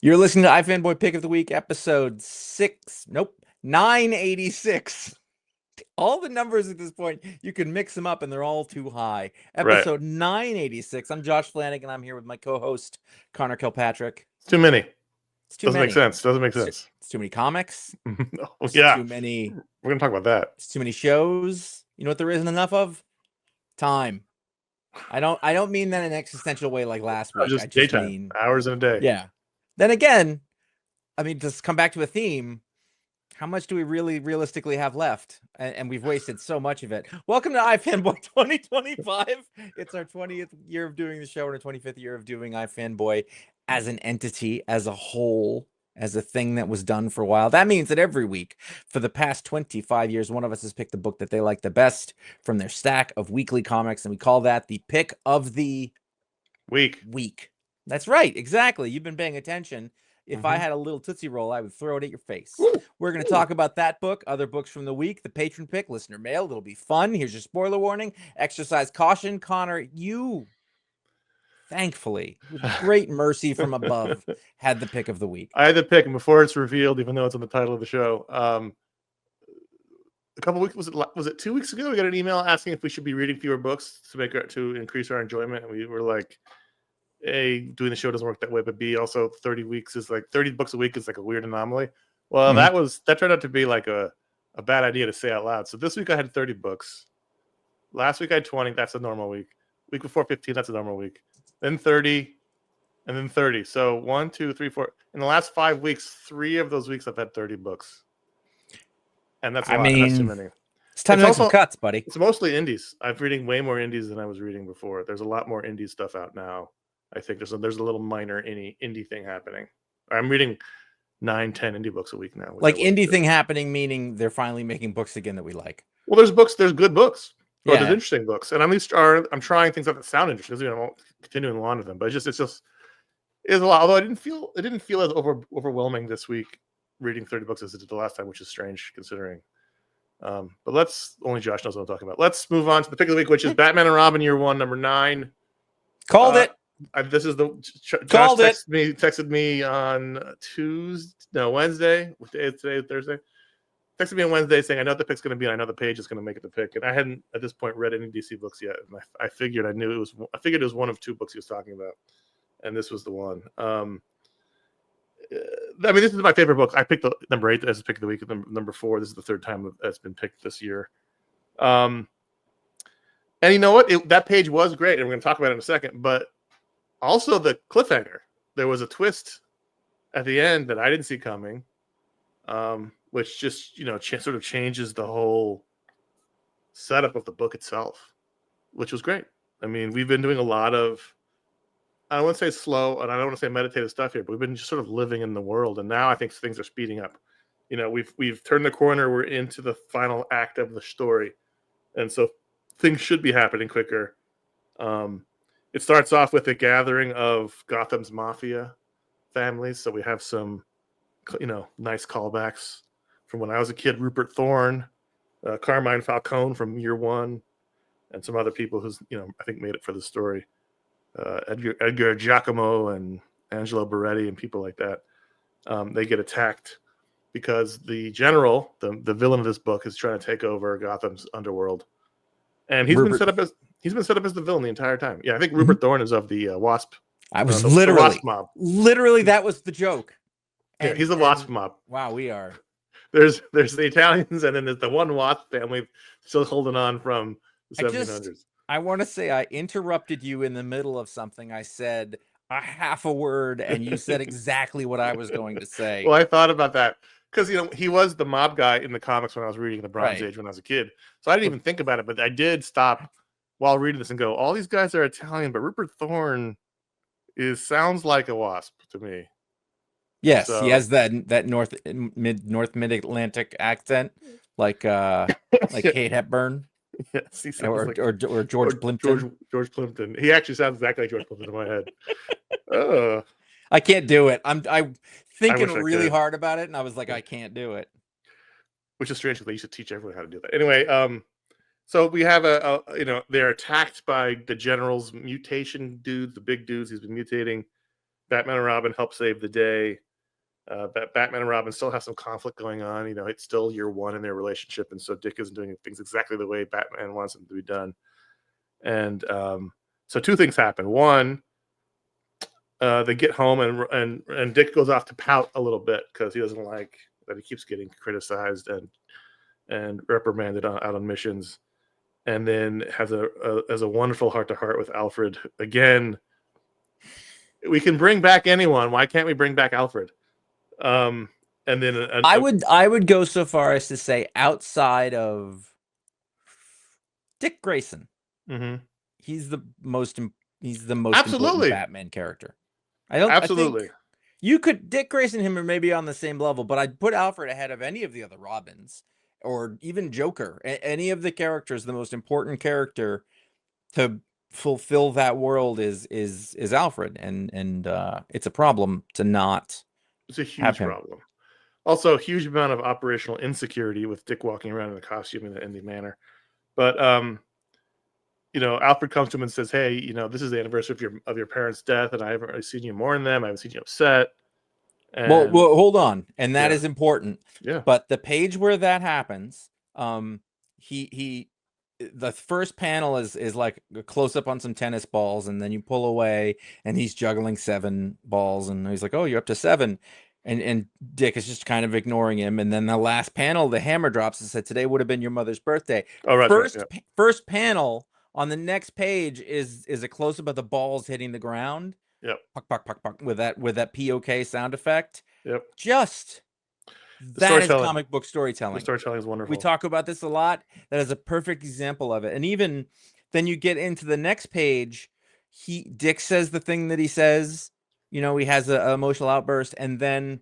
You're listening to iFanboy Pick of the Week, episode 986. All the numbers at this point, you can mix them up and they're all too high. Right. Episode 986. I'm Josh Flanagan. I'm here with my co-host, Connor Kilpatrick. It's too many. It's too Doesn't many. make sense. Doesn't make sense. It's too many comics. Oh, yeah. Too many. We're going to talk about that. It's too many shows. You know what there isn't enough of? Time. I don't mean that in an existential way like last week. Just I just daytime. mean Hours in a day. Yeah. Then again, I mean, just come back to a theme. How much do we realistically have left? And we've wasted so much of it. Welcome to iFanboy 2025. It's our 20th year of doing the show and our 25th year of doing iFanboy as an entity, as a whole, as a thing that was done for a while. That means that every week for the past 25 years, one of us has picked the book that they like the best from their stack of weekly comics, and we call that the pick of the week. That's right. Exactly. You've been paying attention. If I had a little Tootsie Roll, I would throw it at your face. We're going to talk about that book, other books from the week, the Patron Pick, listener mail. It'll be fun. Here's your spoiler warning. Exercise caution. Connor, you, thankfully, with great mercy from above, had the pick of the week. I had the pick, and before it's revealed, even though it's on the title of the show, a couple weeks, was it 2 weeks ago? We got an email asking if we should be reading fewer books to increase our enjoyment, and we were like, A, doing the show doesn't work that way, but B, also 30 weeks is like 30 books a week is like a weird anomaly. Well, that turned out to be like a bad idea to say out loud. So this week I had 30 books. Last week I had 20. That's a normal week. Week before 15, that's a normal week. Then 30, and then 30. So 1, 2, 3, 4. In the last 5 weeks, 3 of those weeks I've had 30 books. And that's a lot. That's too many. It's time to make some cuts, buddy. It's mostly indies. I'm reading way more indies than I was reading before. There's a lot more indie stuff out now. I think there's a little minor indie thing happening. I'm reading 9, 10 indie books a week now. Like indie thing happening, meaning they're finally making books again that we like. Well, there's good books. Or there's interesting books. And I'm trying things out that sound interesting. I won't continue on with them. But it's a lot. Although it didn't feel as overwhelming this week reading 30 books as it did the last time, which is strange considering. But only Josh knows what I'm talking about. Let's move on to the pick of the week, which is Batman and Robin Year 1, number 9. Called it. This is the Josh texted me on Wednesday. What day is today? Thursday. Texted me on Wednesday saying, "I know what the pick's going to be, and I know the page is going to make it the pick." And I hadn't at this point read any DC books yet, and I figured it was one of 2 books he was talking about, and this was the one. I mean, this is my favorite book. I picked the number 8 as the pick of the week. Number 4. This is the 3rd time it's been picked this year. And you know what? That page was great, and we're going to talk about it in a second. But also the cliffhanger. There was a twist at the end that I didn't see coming, which just sort of changes the whole setup of the book itself, which was great. I mean, we've been doing a lot of, I don't want to say slow, and I don't want to say meditative stuff here, but we've been just sort of living in the world, and now I think things are speeding up. We've turned the corner. We're into the final act of the story, and so things should be happening quicker. It starts off with a gathering of Gotham's mafia families. So we have some, nice callbacks from when I was a kid. Rupert Thorne, Carmine Falcone from Year 1, and some other people who's, I think made it for the story. Edgar Giacomo and Angelo Beretti and people like that. They get attacked because the general, the villain of this book, is trying to take over Gotham's underworld. And he's been set up as the villain the entire time. Yeah, I think Rupert Thorne is of the Wasp. I was the Wasp mob. Literally, that was the joke. Yeah, he's the Wasp mob. Wow, we are. There's the Italians, and then there's the one Wasp family still holding on from the 1700s. I want to say I interrupted you in the middle of something. I said a half a word, and you said exactly what I was going to say. Well, I thought about that. Because, he was the mob guy in the comics when I was reading the Bronze Age when I was a kid. So I didn't even think about it, but I did stop while reading this and go, all these guys are Italian, but Rupert Thorne sounds like a Wasp to me. Yes, so, he has that North Mid-Atlantic accent, like Kate Hepburn. Yes, he sounds or George Plimpton. George Plimpton. He actually sounds exactly like George Plimpton in my head. I can't do it. I'm thinking really hard about it, and I was like, I can't do it. Which is strange because they used to teach everyone how to do that. Anyway, so we have they're attacked by the general's mutation dude, the big dudes. He's been mutating, Batman and Robin help save the day. Batman and Robin still have some conflict going on. It's still year one in their relationship, and so Dick isn't doing things exactly the way Batman wants them to be done. And so two things happen. One, they get home, and Dick goes off to pout a little bit because he doesn't like that he keeps getting criticized and reprimanded out on missions. And then has a wonderful heart-to-heart with Alfred. Again, we can bring back anyone. Why can't we bring back Alfred? And then I would go so far as to say, outside of Dick Grayson, he's the most important Batman character. I think you could Dick Grayson him are maybe on the same level, but I'd put Alfred ahead of any of the other Robins or even Joker. Any of the characters, the most important character to fulfill that world is Alfred, and it's a problem to not. It's a huge problem. Also, a huge amount of operational insecurity with Dick walking around in a costume in the manner. But Alfred comes to him and says, "Hey, this is the anniversary of your parents' death, and I haven't really seen you mourn them. I haven't seen you upset." And, well, hold on, and that is important. Yeah. But the page where that happens, the first panel is like a close up on some tennis balls, and then you pull away, and he's juggling 7 balls, and he's like, "Oh, you're up to 7." And Dick is just kind of ignoring him. And then the last panel, the hammer drops and said, "Today would have been your mother's birthday." Oh, right. First panel on the next page is a close up of the balls hitting the ground. Yep. Puck, puck, puck, puck, with that POK sound effect. Yep. That is comic book storytelling. The storytelling is wonderful. We talk about this a lot. That is a perfect example of it. And even then you get into the next page, Dick says the thing that he says. He has an emotional outburst, and then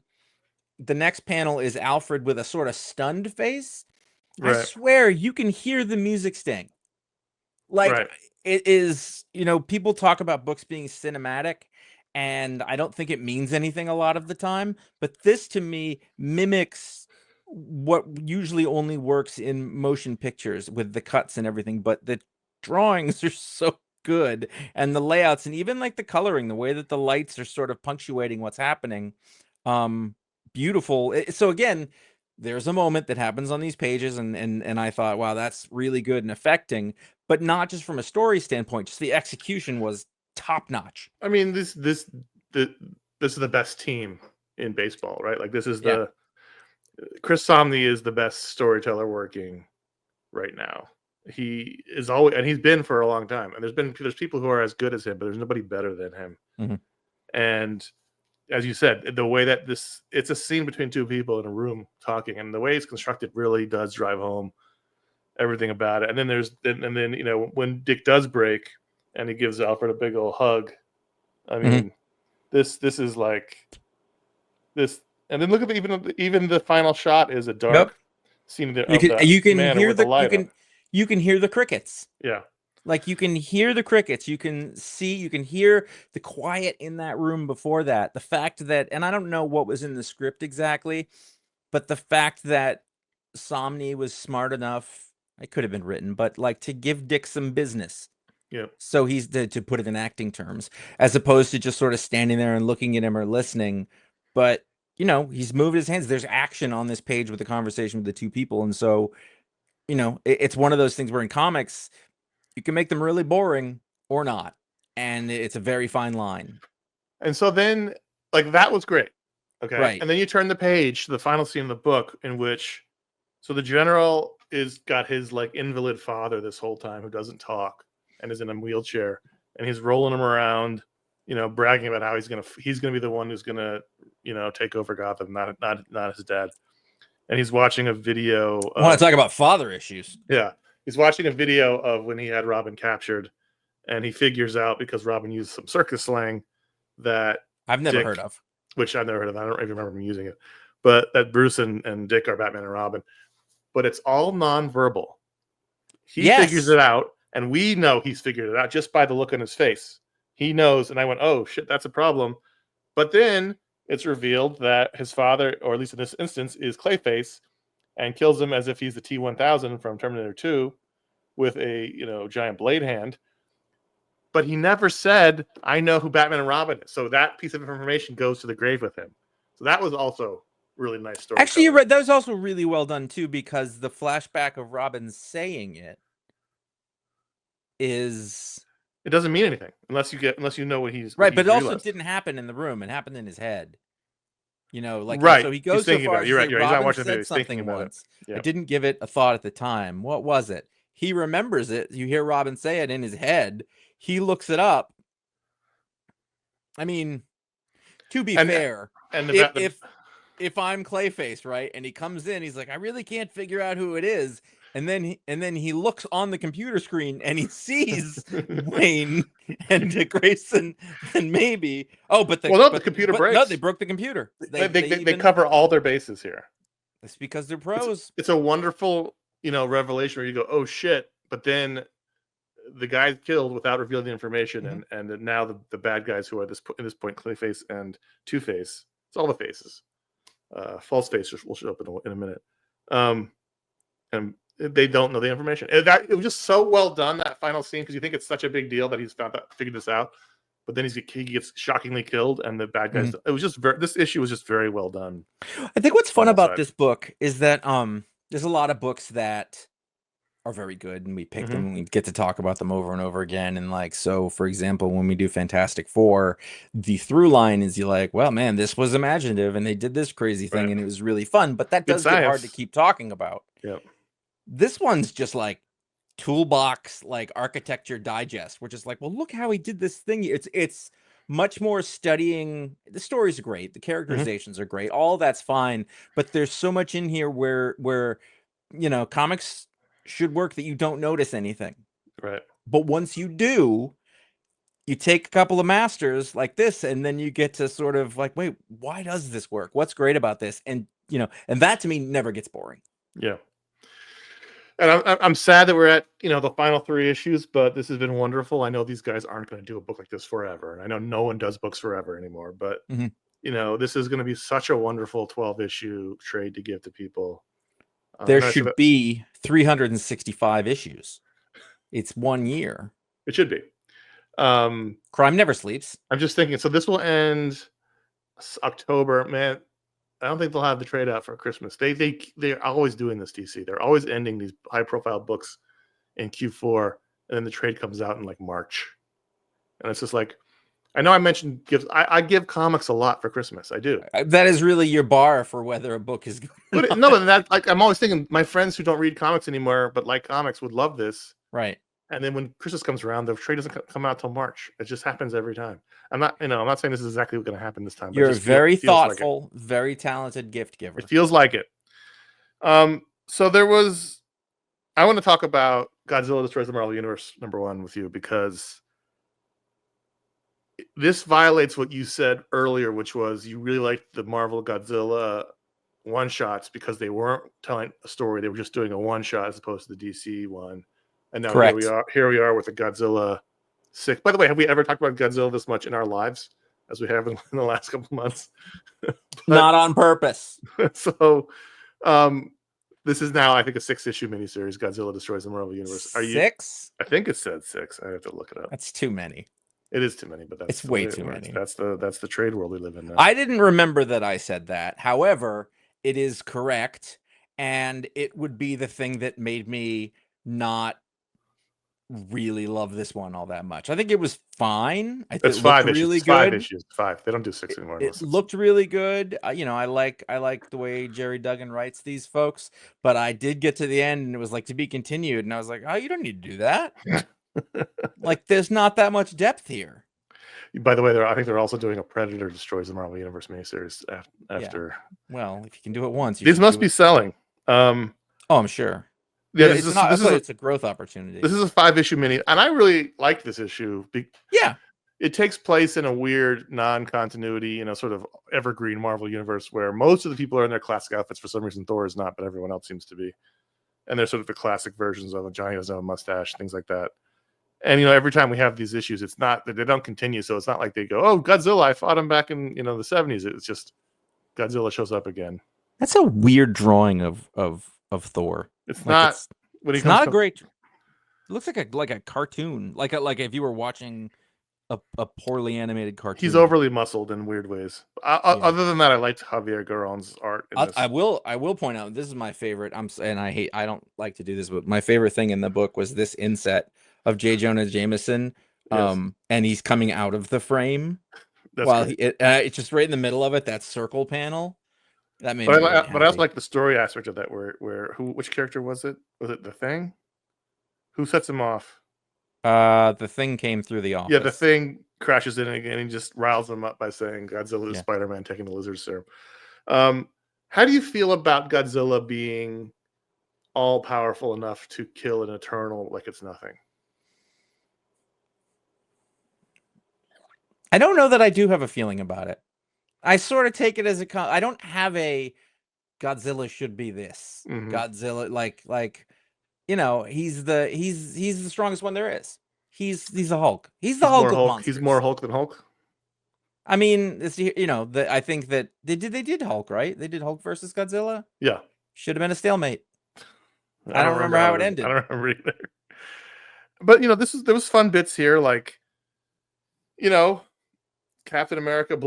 the next panel is Alfred with a sort of stunned face. Right. I swear you can hear the music sting. It is, people talk about books being cinematic, and I don't think it means anything a lot of the time, but this to me mimics what usually only works in motion pictures with the cuts and everything, but the drawings are so good, and the layouts, and even like the coloring, the way that the lights are sort of punctuating what's happening, beautiful. So again, there's a moment that happens on these pages, and I thought, wow, that's really good and affecting, but not just from a story standpoint, just the execution was top notch. I mean, this is the best team in baseball, right? Like, this is Chris Samnee is the best storyteller working right now. He is always, and he's been for a long time. And there's people who are as good as him, but there's nobody better than him. Mm-hmm. And as you said, the way that it's a scene between two people in a room talking, and the way it's constructed really does drive home everything about it. And then when Dick does break and he gives Alfred a big old hug, I mean, this is like this. And then look at even the final shot is a dark scene there. You can hear the crickets. Yeah. Like, you can hear the crickets. You can hear the quiet in that room before that. The fact that, and I don't know what was in the script exactly, but the fact that Samnee was smart enough, it could have been written, but like, to give Dick some business. Yeah. So he's to put it in acting terms, as opposed to just sort of standing there and looking at him or listening. But, he's moved his hands. There's action on this page with the conversation with the two people. And so, it's one of those things where in comics, you can make them really boring or not. And it's a very fine line. And so then, like, that was great. Okay. Right. And then you turn the page to the final scene in the book, in which, so the general got his like invalid father this whole time who doesn't talk and is in a wheelchair, and he's rolling him around, bragging about how he's gonna be the one who's gonna, take over Gotham, not his dad. And he's watching a video. I want to talk about father issues. Yeah. He's watching a video of when he had Robin captured, and he figures out, because Robin used some circus slang that I've never heard of. Which I've never heard of. I don't even remember him using it. But that Bruce and Dick are Batman and Robin. But it's all nonverbal. He figures it out, and we know he's figured it out just by the look on his face. He knows, and I went, oh, shit, that's a problem. But then it's revealed that his father, or at least in this instance, is Clayface, and kills him as if he's the T-1000 from Terminator 2 with a giant blade hand. but he never said, "I know who Batman and Robin is." So that piece of information goes to the grave with him. So that was also really nice story. Actually, you're right. That was also really well done too, because the flashback of Robin saying it is it doesn't mean anything unless you know what he's right, what but he's it also realized. didn't happen in the room. It happened in his head. You know, like Right. so he He's goes so thinking far about as it. to You're say right. He's not Robin watching the video. said He's thinking something about once. it. Yeah. I didn't give it a thought at the time. What was it? He remembers it. You hear Robin say it in his head. He looks it up. I mean, to be fair, and if I'm Clayface, right, and he comes in, he's like, I really can't figure out who it is, and then he looks on the computer screen and he sees Wayne and Grayson, then maybe but the computer but no, breaks. they broke the computer. They cover all their bases here. It's because they're pros. It's a wonderful revelation where you go, oh shit, but then the guy's killed without revealing the information, and now the bad guys who are in this point Clayface and Two Face. It's all the faces. False Face will show up in a minute. And they don't know the information. It was just so well done, that final scene, because you think it's such a big deal that he's figured this out, but then he gets shockingly killed, and the bad guys. It was just this issue was just very well done. I think what's fun about this book is that there's a lot of books that are very good, and we pick them and we get to talk about them over and over again. And like, so for example, when we do Fantastic Four, the through line is you're like, well, man, this was imaginative and they did this crazy thing and it was really fun, but that does get hard to keep talking about. Yeah. This one's just like toolbox, like architecture digest, which is like, well, look how he did this thing. It's much more studying. The stories are great, the characterizations are great, all that's fine, but there's so much in here where comics should work that you don't notice anything. Right. But once you do, you take a couple of masters like this, and then you get to sort of like, wait, why does this work? What's great about this? And and that to me never gets boring. Yeah. And I'm sad that we're at the final 3 issues, but this has been wonderful. I know these guys aren't going to do a book like this forever, and I know no one does books forever anymore. But this is going to be such a wonderful 12-issue trade to give to people. There should be 365 issues. It's 1 year. It should be. Crime never sleeps. I'm just thinking. So this will end October, man. I don't think they'll have the trade out for Christmas. They're always doing this, DC. They're always ending these high-profile books in Q4, and then the trade comes out in like March. And it's just like, I know I mentioned gifts. I give comics a lot for Christmas. I do. That is really your bar for whether a book is good. But no, that like I'm always thinking my friends who don't read comics anymore but like comics would love this. Right. And then when Christmas comes around, the trade doesn't come out till March. It just happens every time. I'm not saying this is exactly what's going to happen this time. But you're very thoughtful, like very talented gift giver. It feels like it. So I want to talk about Godzilla Destroys the Marvel Universe #1 with you, because this violates what you said earlier, which was you really liked the Marvel Godzilla one-shots because they weren't telling a story. They were just doing a one-shot as opposed to the DC one. And now here we are with the Godzilla 6. By the way, have we ever talked about Godzilla this much in our lives as we have in the last couple months? Not on purpose. So this is now, I think, a 6-issue miniseries, Godzilla Destroys the Marvel Universe. Are 6? I think it said 6. I have to look it up. That's too many. It is too many, but it's way too many. That's the trade world we live in now. I didn't remember that I said that. However, it is correct, and it would be the thing that made me not really love this one all that much. I think it was fine. It's 5 issues. Really good. 5 issues. 5. They don't do 6 anymore. It looked really good. I like the way Jerry Duggan writes these folks, but I did get to the end and it was like to be continued, and I was like, oh, you don't need to do that. Like, there's not that much depth here. By the way, I think they're also doing a Predator Destroys the Marvel Universe miniseries after. Yeah. Well, if you can do it once, these must be selling. Oh, I'm sure. Yeah, it's a growth opportunity. This is a 5-issue mini, and I really liked this issue. Yeah, it takes place in a weird non-continuity, sort of evergreen Marvel universe where most of the people are in their classic outfits. For some reason, Thor is not, but everyone else seems to be. And they're sort of the classic versions of Johnny doesn't have a mustache, things like that. And every time we have these issues, it's not that they don't continue. So it's not like they go, "Oh, Godzilla, I fought him back in the 70s." It's just Godzilla shows up again. That's a weird drawing of Thor. It's like not. It's not a great. It looks like a cartoon, like if you were watching a poorly animated cartoon. He's overly muscled in weird ways. Yeah. Other than that, I liked Javier Garron's art in this. I will point out, this is my favorite. And I don't like to do this, but my favorite thing in the book was this inset of J. Jonah Jameson. Yes. And he's coming out of the frame. That's While great. it's just right in the middle of it, that circle panel. That made But me really but I also happy. like the story aspect of that, where which character was it? Was it the Thing? Who sets him off? The Thing came through the office. Yeah, the Thing crashes in again and just riles them up by saying Godzilla is Yeah. Spider-Man taking the lizard serum. How do you feel about Godzilla being all powerful enough to kill an Eternal like it's nothing? I don't know that I do have a feeling about it. I sort of take it as I don't have a Godzilla should be this. Mhm. Godzilla, like he's the strongest one there is. He's a Hulk. He's the Hulk of monsters. He's more Hulk than Hulk. I mean, it's, I think that they did Hulk, right? They did Hulk versus Godzilla. Yeah. Should have been a stalemate. I don't remember how it ended. I don't remember either. But there was fun bits here, like Captain America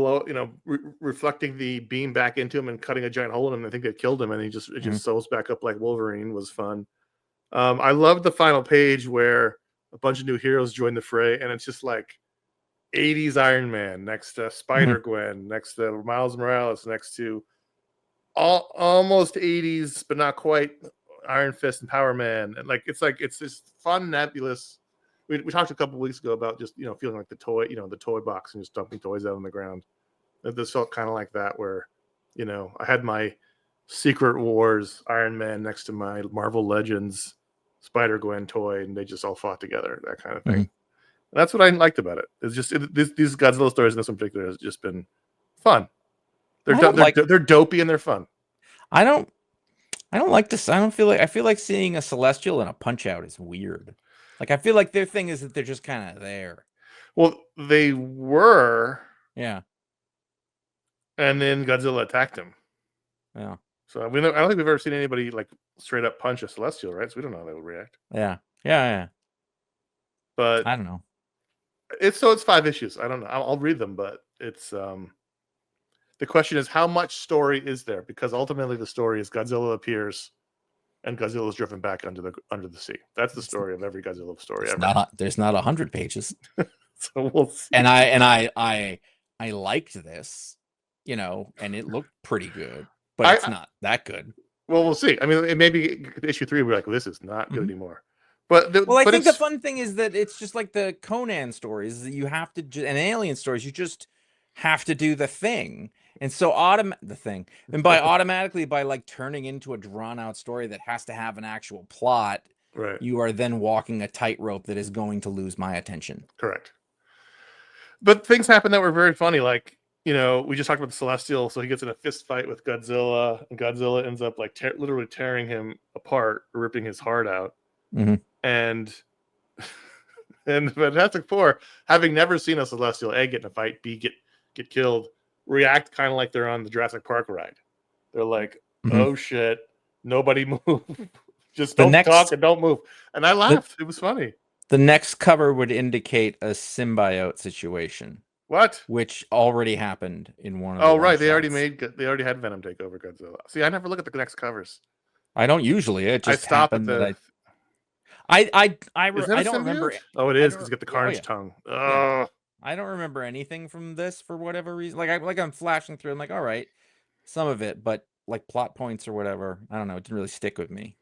reflecting the beam back into him and cutting a giant hole in him. I think they killed him, and it just sews back up like Wolverine. Was fun. I loved the final page where a bunch of new heroes join the fray, and it's just like 80s Iron Man next to Spider-Gwen, next to Miles Morales, next to almost 80s, but not quite, Iron Fist and Power Man. And it's this fun, nebulous. We talked a couple weeks ago about just feeling like the toy box and just dumping toys out on the ground. This felt kind of like that, where I had my Secret Wars Iron Man next to my Marvel Legends Spider-Gwen toy, and they just all fought together, that kind of thing. And that's what I liked about it. It's just these Godzilla stories in this in particular has just been fun. They're dopey and they're fun. I don't like this. I feel like seeing a Celestial in a Punch Out is weird. Like, I feel like their thing is that they're just kind of there. Well, they were. Yeah. And then Godzilla attacked him. Yeah. So I don't think we've ever seen anybody like straight up punch a Celestial, right? So we don't know how they would react. Yeah. Yeah. But I don't know. It's 5 issues. I don't know. I'll read them, but it's the question is, how much story is there? Because ultimately the story is Godzilla appears and Godzilla is driven back under the sea. That's the story of every Godzilla story ever. There's not 100 pages. So we'll see. And I liked this, and it looked pretty good, but it's not that good. Well, we'll see. I mean, maybe issue 3 we're like, well, this is not good anymore. But I think the fun thing is that it's just like the Conan stories that you have to, and Alien stories, you just have to do the thing. And so automatically by like turning into a drawn out story that has to have an actual plot, right, you are then walking a tightrope that is going to lose my attention. Correct. But things happen that were very funny. Like, we just talked about the Celestial. So he gets in a fist fight with Godzilla, and Godzilla ends up like literally tearing him apart, ripping his heart out. And Fantastic Four, having never seen a Celestial A get in a fight, B get killed, react kind of like they're on the Jurassic Park ride. They're like, oh shit, nobody move. Just don't talk and don't move. And I laughed. It was funny. The next cover would indicate a symbiote situation. What? Which already happened in one of the right. They already had Venom take over Godzilla. See, I never look at the next covers. I don't usually. It just happened that I don't remember. Oh, it is, because you get the Carnage tongue. Yeah. I don't remember anything from this for whatever reason. I'm flashing through. I'm like, all right, some of it, but like plot points or whatever. I don't know. It didn't really stick with me.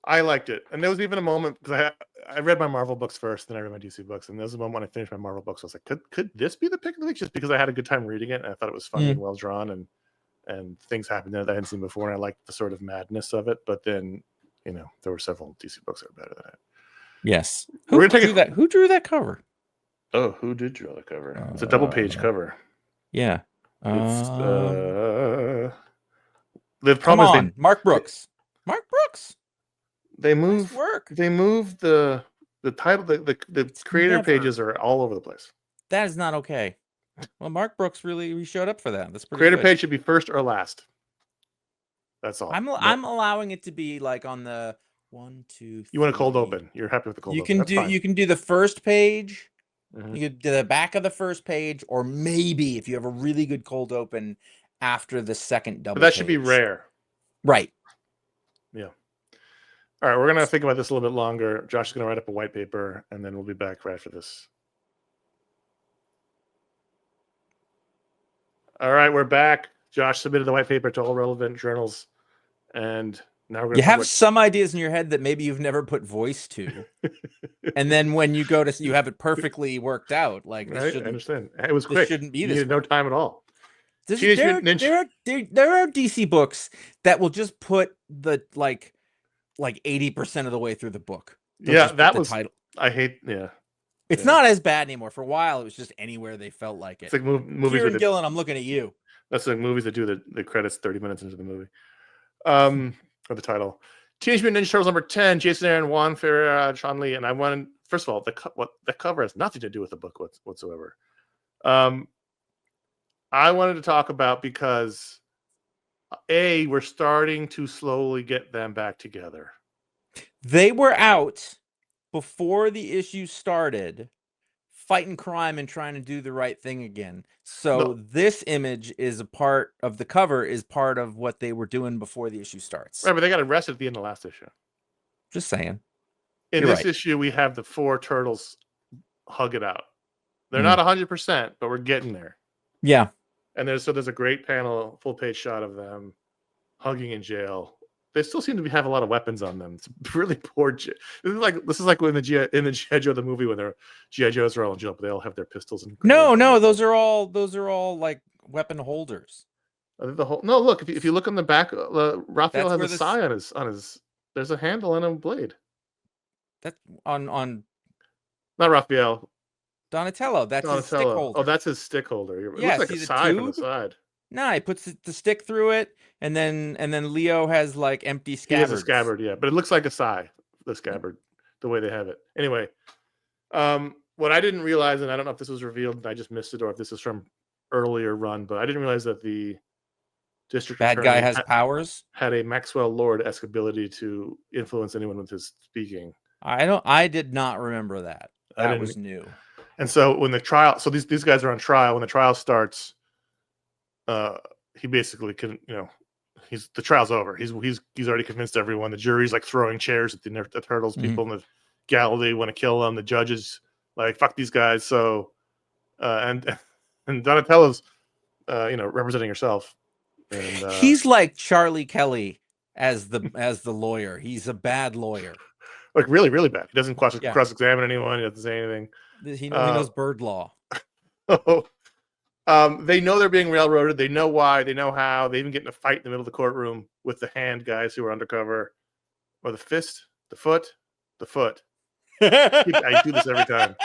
I liked it, and there was even a moment, because I read my Marvel books first, then I read my DC books, and there was a moment when I finished my Marvel books, I was like, could this be the pick of the week? Just because I had a good time reading it, and I thought it was funny and well drawn, and things happened there that I hadn't seen before, and I liked the sort of madness of it. But then, there were several DC books that were better than it. Yes. Who drew that cover? Oh, who did draw the cover? It's a double-page cover. Yeah. It's the problem is Mark Brooks. Mark Brooks. They moved the title, the creator pages are all over the place. That is not okay. Well, Mark Brooks really showed up for that. That's pretty creator good. Page should be first or last. That's all. I'm allowing it to be like on the 1, 2, You want a cold 3. open. You're happy with the cold You open. can That's do fine. you can do the first page. Mhm. You could do the back of the first page, or maybe if you have a really good cold open after the second double But that should be page. rare. Right. Yeah. All right, we're going to think about this a little bit longer. Josh is going to write up a white paper, and then we'll be back right after this. All right, we're back. Josh submitted the white paper to all relevant journals, and now we're going You to have some ideas in your head that maybe you've never put voice to. And then when you go to, you have it perfectly worked out. Like this right? I shouldn't, understand. It was this quick. shouldn't be You this needed no way. time at all. There's, Teenage there, Mutant Ninja. there are DC books that will just put the like 80% of the way through the book. They'll Yeah, just put that the was. title. I hate. Yeah, It's yeah. not as bad anymore. For a while, it was just anywhere they felt like it. It's like movies Kieran with Gillen, I'm looking at you. That's like movies that do the credits 30 minutes into the movie. Or the title. Teenage Mutant Ninja Turtles number 10, Jason Aaron, Juan Ferreira, Sean Lee, and I wanted, first of all, the cover has nothing to do with the book whatsoever. I wanted to talk about because we're starting to slowly get them back together. They were out before the issue started, fighting crime and trying to do the right thing again. So this image is a part of the cover, is part of what they were doing before the issue starts. Right, but they got arrested at the end of the last issue. Just saying. In You're this right. issue, we have the 4 turtles hug it out. They're not 100%, but we're getting there. Yeah. And there's a great panel, full page shot of them hugging in jail. They still seem to have a lot of weapons on them. It's really poor. This is like when in the G.I. Joe the movie when their G.I. Joes are all in jail, but they all have their pistols and no. Those are all like weapon holders. No, look if you look on the back, Raphael has a sign on his. There's a handle and a blade. That's on not Raphael. Donatello. That's his stick holder. Oh, that's his stick holder. It yeah, looks like a sign from the side. No, he puts the stick through it, and then Leo has like empty scabbards. He has a scabbard, yeah, but it looks like a sai, the scabbard, the way they have it. Anyway, what I didn't realize, and I don't know if this was revealed and I just missed it, or if this is from earlier run, but I didn't realize that the district bad guy has powers. Had a Maxwell Lord-esque ability to influence anyone with his speaking. I did not remember that. That was new. And so when the trial, so these guys are on trial. When the trial starts, he basically can, the trial's over. He's already convinced everyone. The jury's like throwing chairs at the turtles. People in the gallery want to kill them. The judges like fuck these guys. So, and Donatello's, representing herself. And he's like Charlie Kelly as the lawyer. He's a bad lawyer. Like really, really bad. He doesn't cross-examine anyone. He doesn't say anything. He knows bird law. They know they're being railroaded. They know why. They know how. They even get in a fight in the middle of the courtroom with the hand guys who are undercover. Or the fist, the foot. I do this every time.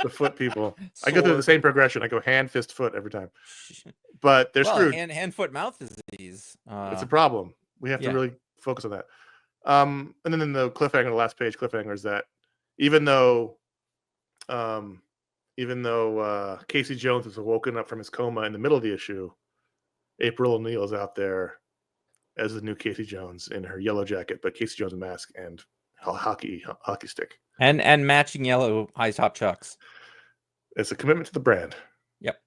The foot people. Sword. I go through the same progression. I go hand, fist, foot every time. But they're screwed. Hand, foot, mouth disease. It's a problem. We have to really focus on that. And then the cliffhanger, the last page cliffhanger is that even though Casey Jones was woken up from his coma in the middle of the issue, April O'Neil is out there as the new Casey Jones in her yellow jacket, but Casey Jones mask and hockey stick and matching yellow high top chucks. It's a commitment to the brand. Yep.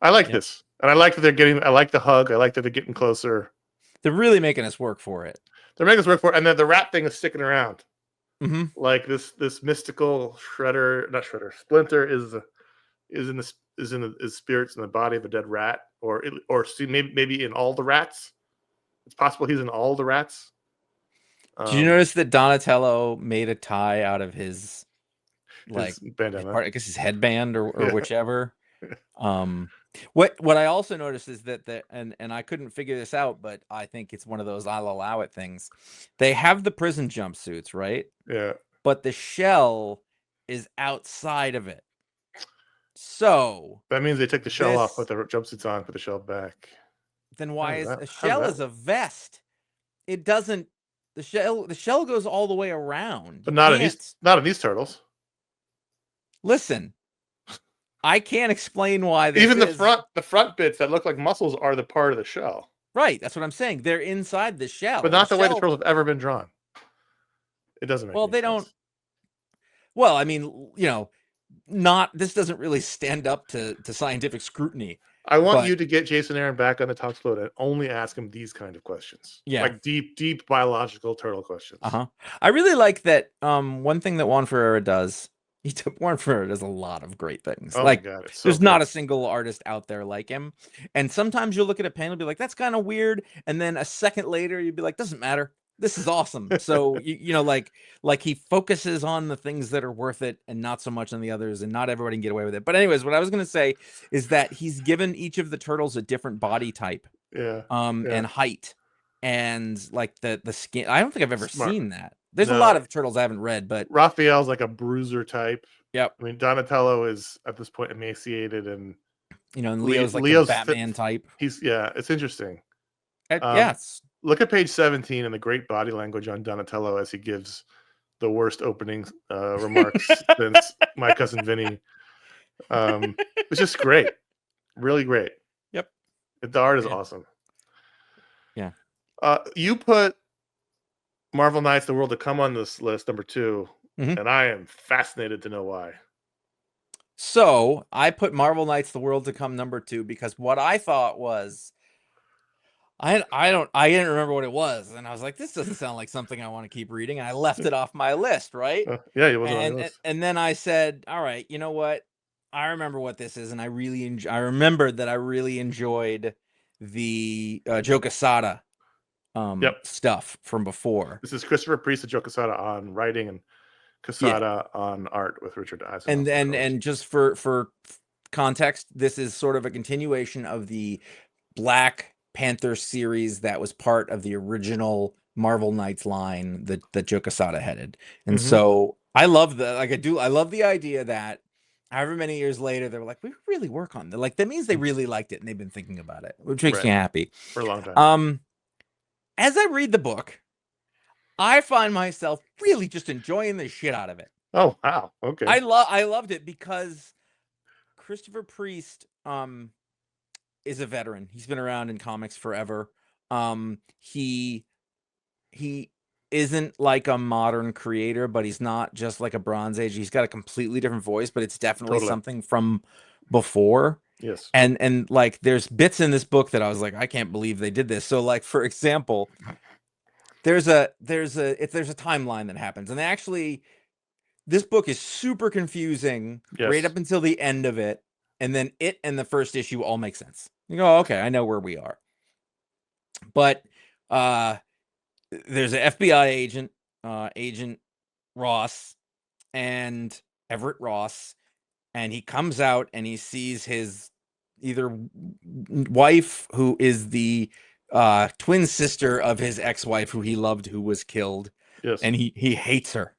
I like this, and I like that I like the hug. I like that they're getting closer. They're really making us work for it. They're making us work for it, and then the rat thing is sticking around. Mm-hmm. Like this mystical Splinter is spirits in the body of a dead rat, or maybe in all the rats. It's possible he's in all the rats. Did you notice that Donatello made a tie out of his bandana? I guess his headband or whichever. What I also noticed is that and I couldn't figure this out, but I think it's one of those I'll allow it things. They have the prison jumpsuits, right? Yeah. But the shell is outside of it. So that means they took the shell off, put the jumpsuits on, put the shell back. Then why is a shell is a vest? It doesn't. The shell goes all the way around. But not in these turtles. Listen. I can't explain why this even the front bits that look like muscles are the part of the shell. Right, that's what I'm saying. They're inside the shell. But not the way the turtles have ever been drawn. It doesn't make Well, any they don't. sense. Well, I mean, not this doesn't really stand up to scientific scrutiny. I want But you to get Jason Aaron back on the Talk Float and only ask him these kind of questions, yeah, like deep biological turtle questions. I really like that. One thing that Juan Ferreira does. Juan Ferreira does a lot of great things. Oh my Like, god, it's so there's not good. a single artist out there like him. And sometimes you'll look at a panel and be like, "That's kind of weird," and then a second later you'd be like, "Doesn't matter. This is awesome." So like he focuses on the things that are worth it and not so much on the others, and not everybody can get away with it. But anyways, what I was gonna say is that he's given each of the turtles a different body type, Yeah, and height, and like the skin. I don't think I've ever smart. seen that. There's a No, lot of turtles I haven't read, but Raphael's like a bruiser type. yep. I mean, Donatello is at this point emaciated, and And Leo's like the Leo's fit. Batman type. It's interesting. Yes. Look at page 17 and the great body language on Donatello as he gives the worst opening remarks since My Cousin Vinny. It's just great, really great. Yep. The art is Yeah. awesome. Yeah. You put Marvel Knights: The World to Come on this list, number 2, and I am fascinated to know why. So I put Marvel Knights: The World to Come number 2 because what I thought was I didn't remember what it was, and I was like, this doesn't sound like something I want to keep reading, and I left it off my list, right? Yeah, it wasn't on your And list. and then I said, all right, you know what? I remember what this is, and I remembered that I really enjoyed the Joe Quesada stuff from before. This is Christopher Priest and Joe Quesada on writing, and Quesada on art with Richard Eisen. And just for context, this is sort of a continuation of the Black Panther series that was part of the original Marvel Knights line that Joe Quesada headed. And so I love I love the idea that however many years later they were like, we really work on that. Like that means they really liked it and they've been thinking about it, which makes me happy for a long time. As I read the book, I find myself really just enjoying the shit out of it. Oh wow, okay. I loved it because Christopher Priest is a veteran. He's been around in comics forever. He isn't like a modern creator, but he's not just like a Bronze Age. He's got a completely different voice, but it's definitely something from before. Yes. And like there's bits in this book that I was like, I can't believe they did this. So like for example, there's a timeline that happens, and actually this book is super confusing right up until the end of it, and then it and the first issue all make sense. You go, okay, I know where we are. But there's an FBI agent, Agent Ross, and Everett Ross, and he comes out and he sees his either wife, who is the twin sister of his ex-wife who he loved, who was killed. Yes. And he hates her.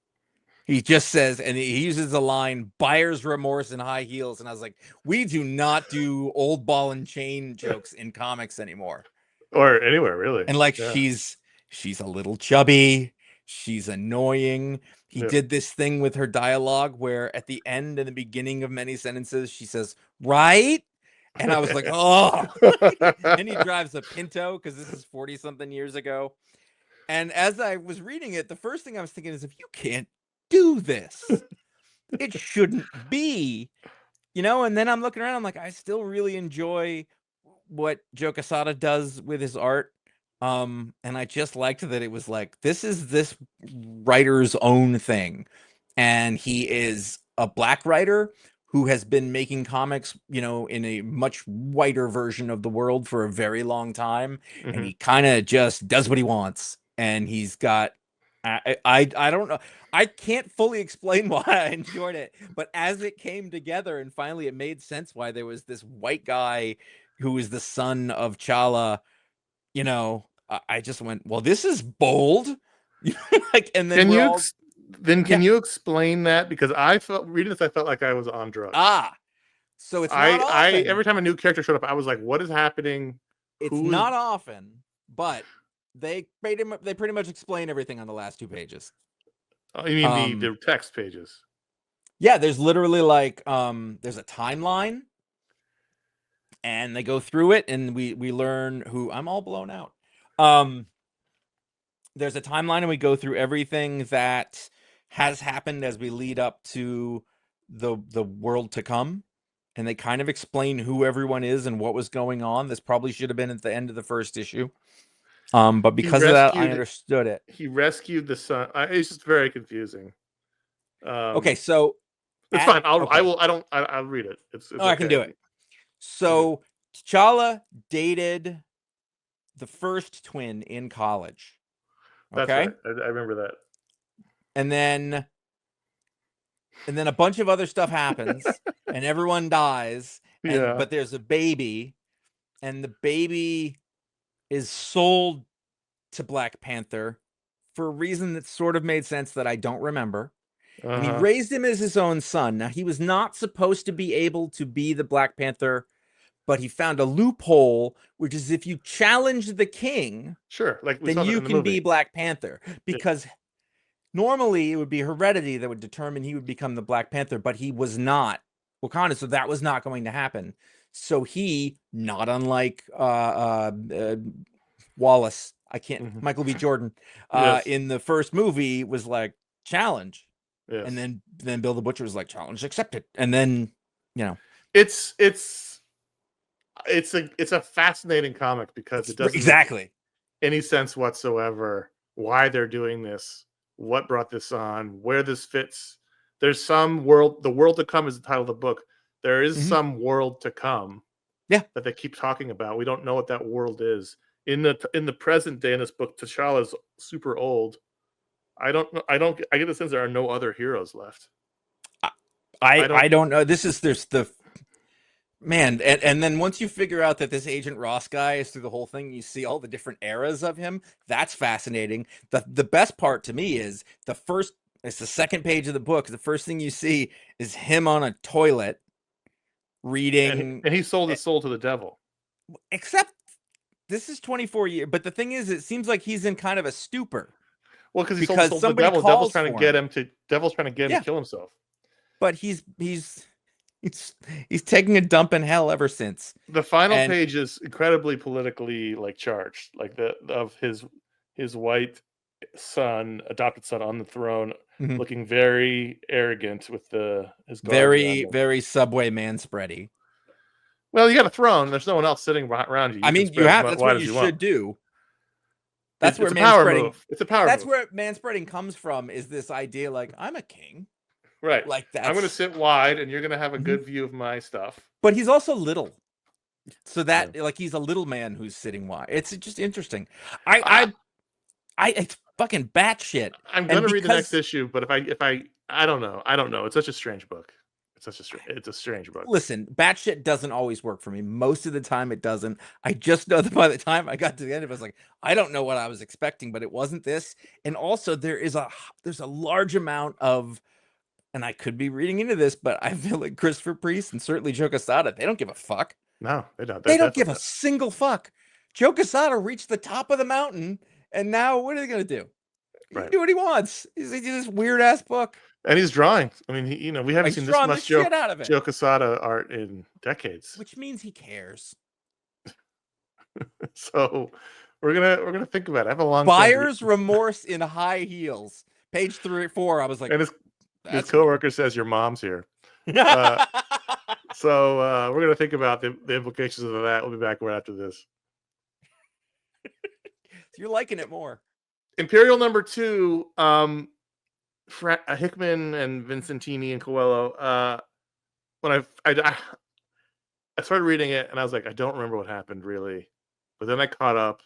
He just says, and he uses the line, buyer's remorse and high heels. And I was like, we do not do old ball and chain jokes in comics anymore. Or anywhere, really. And like, she's a little chubby. She's annoying. He did this thing with her dialogue where at the end and the beginning of many sentences, she says, right? And I was like, oh. And he drives a Pinto because this is 40 something years ago. And as I was reading it, the first thing I was thinking is, if you can't do this, it shouldn't be, and then I'm looking around, I'm like, I still really enjoy what Joe Quesada does with his art. And I just liked that it was like, this is this writer's own thing. And he is a Black writer who has been making comics, in a much wider version of the world for a very long time. And he kind of just does what he wants. And he's got, I don't know. I can't fully explain why I enjoyed it, but as it came together and finally it made sense why there was this white guy who is the son of Chala, I just went, well, this is bold. And then can you explain that? Because I felt reading this, I felt like I was on drugs. So it's not often. Every time a new character showed up, I was like, what is happening? It's not often, but they pretty much explain everything on the last 2 pages. Oh, you mean the text pages? Yeah, there's literally like there's a timeline, and they go through it, and we learn who. I'm all blown out. there's a timeline, and we go through everything that has happened as we lead up to the world to come, and they kind of explain who everyone is and what was going on. This probably should have been at the end of the first issue, but He because of that, I rescued understood it. he rescued the son. It's just very confusing. Okay, so It's fine. okay, I'll read it. It's oh, I can okay. do it. So T'Challa dated the first twin in college. That's Okay, right. I remember that. and then a bunch of other stuff happens, and everyone dies, Yeah. but there's a baby, and the baby is sold to Black Panther for a reason that sort of made sense that I don't remember. And he raised him as his own son. Now, he was not supposed to be able to be the Black Panther, but he found a loophole, which is if you challenge the king, Sure. Like we then saw that you in the can movie. be Black Panther. Because normally it would be heredity that would determine he would become the Black Panther, but he was not Wakanda, so that was not going to happen. So he, not unlike Wallace, I can't, Michael B. Jordan, Yes. in the first movie was like, challenge. Yes. And then Bill the Butcher was like, challenge accepted. And then, it's a fascinating comic because it doesn't make exactly any sense whatsoever why they're doing this, what brought this on, where this fits. There's some world, the world to come is the title of the book. There is some world to come, yeah, that they keep talking about. We don't know what that world is. In the present day in this book, T'Challa's super old. I don't know. I get the sense there are no other heroes left. I don't know. There's the man, and then once you figure out that this Agent Ross guy is through the whole thing, you see all the different eras of him. That's fascinating. The best part to me is it's the second page of the book. The first thing you see is him on a toilet reading, and he sold his soul to the devil. except this is 24 years. But the thing is, it seems like he's in kind of a stupor. Well, because he sold his soul to the devil. Devil's trying to get him to kill himself. But he's taking a dump in hell ever since. The final page is incredibly politically charged, like of his white son, adopted son on the throne, looking very arrogant with his very very Subway man spready. Well, you got a throne. There's no one else sitting around you. I mean, you have. That's what you should do. That's where manspreading. It's a power move. That's where manspreading comes from. Is this idea like I'm a king, right? Like that. I'm going to sit wide, and you're going to have a good view of my stuff. But he's also little, so that he's a little man who's sitting wide. It's just interesting. It's fucking batshit. I'm going to read the next issue, but if I don't know. It's such a strange book. It's a strange book. Listen, batshit doesn't always work for me. Most of the time it doesn't. I just know that by the time I got to the end of it, I was like, I don't know what I was expecting, but it wasn't this. And also there's a large amount of, and I could be reading into this, but I feel like Christopher Priest and certainly Joe Quesada, they don't give a fuck. No, they don't. They don't give a single fuck. Joe Quesada reached the top of the mountain, and now what are they going to do? He can do what he wants. He's this weird ass book. And he's drawing. I mean, we haven't seen this much Joe Quesada art in decades. Which means he cares. So we're gonna think about it. I have a long buyer's remorse in high heels. Page 3 or 4. I was like, and his coworker says your mom's here. So we're gonna think about the implications of that. We'll be back right after this. You're liking it more. Imperial number 2. Hickman and Vincentini and Coelho. When I started reading it and I was like, I don't remember what happened really, but then I caught up,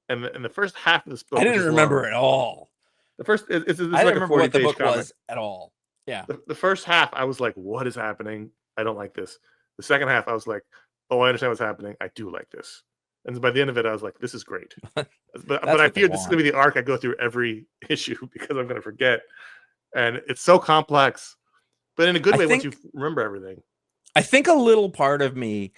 and the first half of this book I didn't remember at all. The first it's I didn't remember what the book was at all. Yeah, the first half I was like, what is happening? I don't like this. The second half I was like, oh, I understand what's happening. I do like this. And by the end of it, I was like, this is great. but I fear this is going to be the arc I go through every issue because I'm going to forget. And it's so complex, but in a good way once you remember everything. I think a little part of me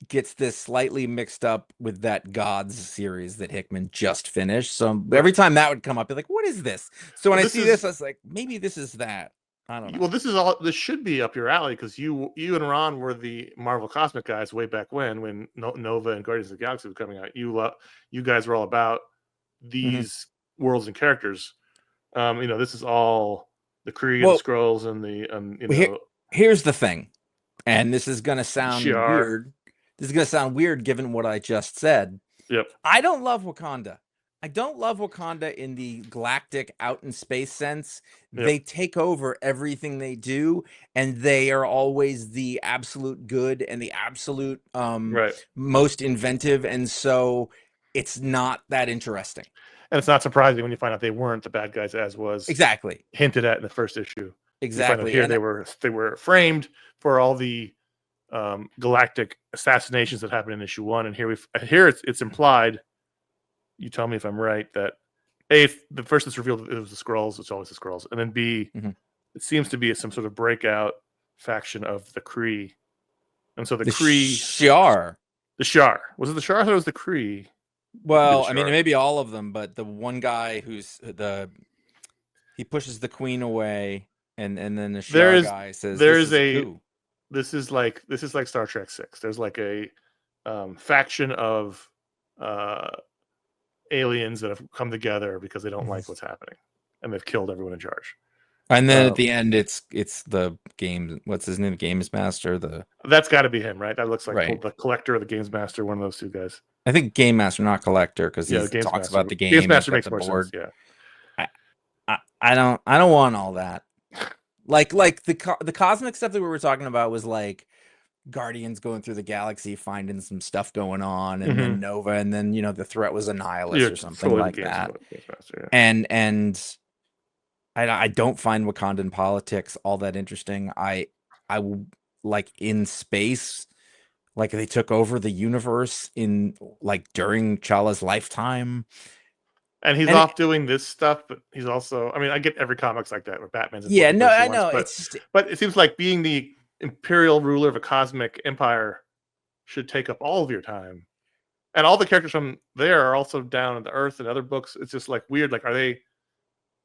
gets this slightly mixed up with that Gods series that Hickman just finished. So every time that would come up, I'd be like, what is this? So when I see this, I was like, maybe this is that. I don't know. Well, this should be up your alley because you and Ron were the Marvel Cosmic guys way back when Nova and Guardians of the Galaxy was coming out. You guys were all about these worlds and characters. This is all the Kree and the Well, Skrulls and here's the thing, and this is gonna sound Shi'ar. weird. This is gonna sound weird given what I just said. Yep. I don't love Wakanda. I don't love Wakanda in the galactic out in space sense. Yep. They take over everything they do, and they are always the absolute good and the absolute Right. most inventive, and so it's not that interesting. And it's not surprising when you find out they weren't the bad guys, as was Exactly. hinted at in the first issue. You find out Exactly. here And they were framed for all the galactic assassinations that happened in issue 1, and here it's implied. You tell me if I'm right, that A, the first it's revealed it was the Skrulls, it's always the Skrulls, and then B, it seems to be some sort of breakout faction of the Kree, and so the Kree, Shi'ar. the Shi'ar, was it the Shi'ar or was the Kree? Well, I mean, maybe all of them, but the one guy who's he pushes the queen away, and then the Shi'ar guy says, "There's this is a coup." This is like Star Trek 6. There's like a faction of aliens that have come together because they don't like what's happening, and they've killed everyone in charge. And then at the end, it's the game. What's his name? Games Master. That's got to be him, right? That looks like right. The collector or the Games Master. One of those two guys. I think Game Master, not collector, because he talks Master. about the game. Games Master makes more sense. Yeah. I don't want all that. Like the cosmic stuff that we were talking about was like Guardians going through the galaxy, finding some stuff going on, and then Nova, and then the threat was a nihilist or something like that. Master, and I don't find Wakandan politics all that interesting. I like in space, like they took over the universe in like during Chala's lifetime. And he's off doing this stuff, but he's also, I mean, I get every comic's like that where Batman's I know. But it seems like being the imperial ruler of a cosmic empire should take up all of your time. And all the characters from there are also down on the Earth and other books. It's just like weird. Like, are they,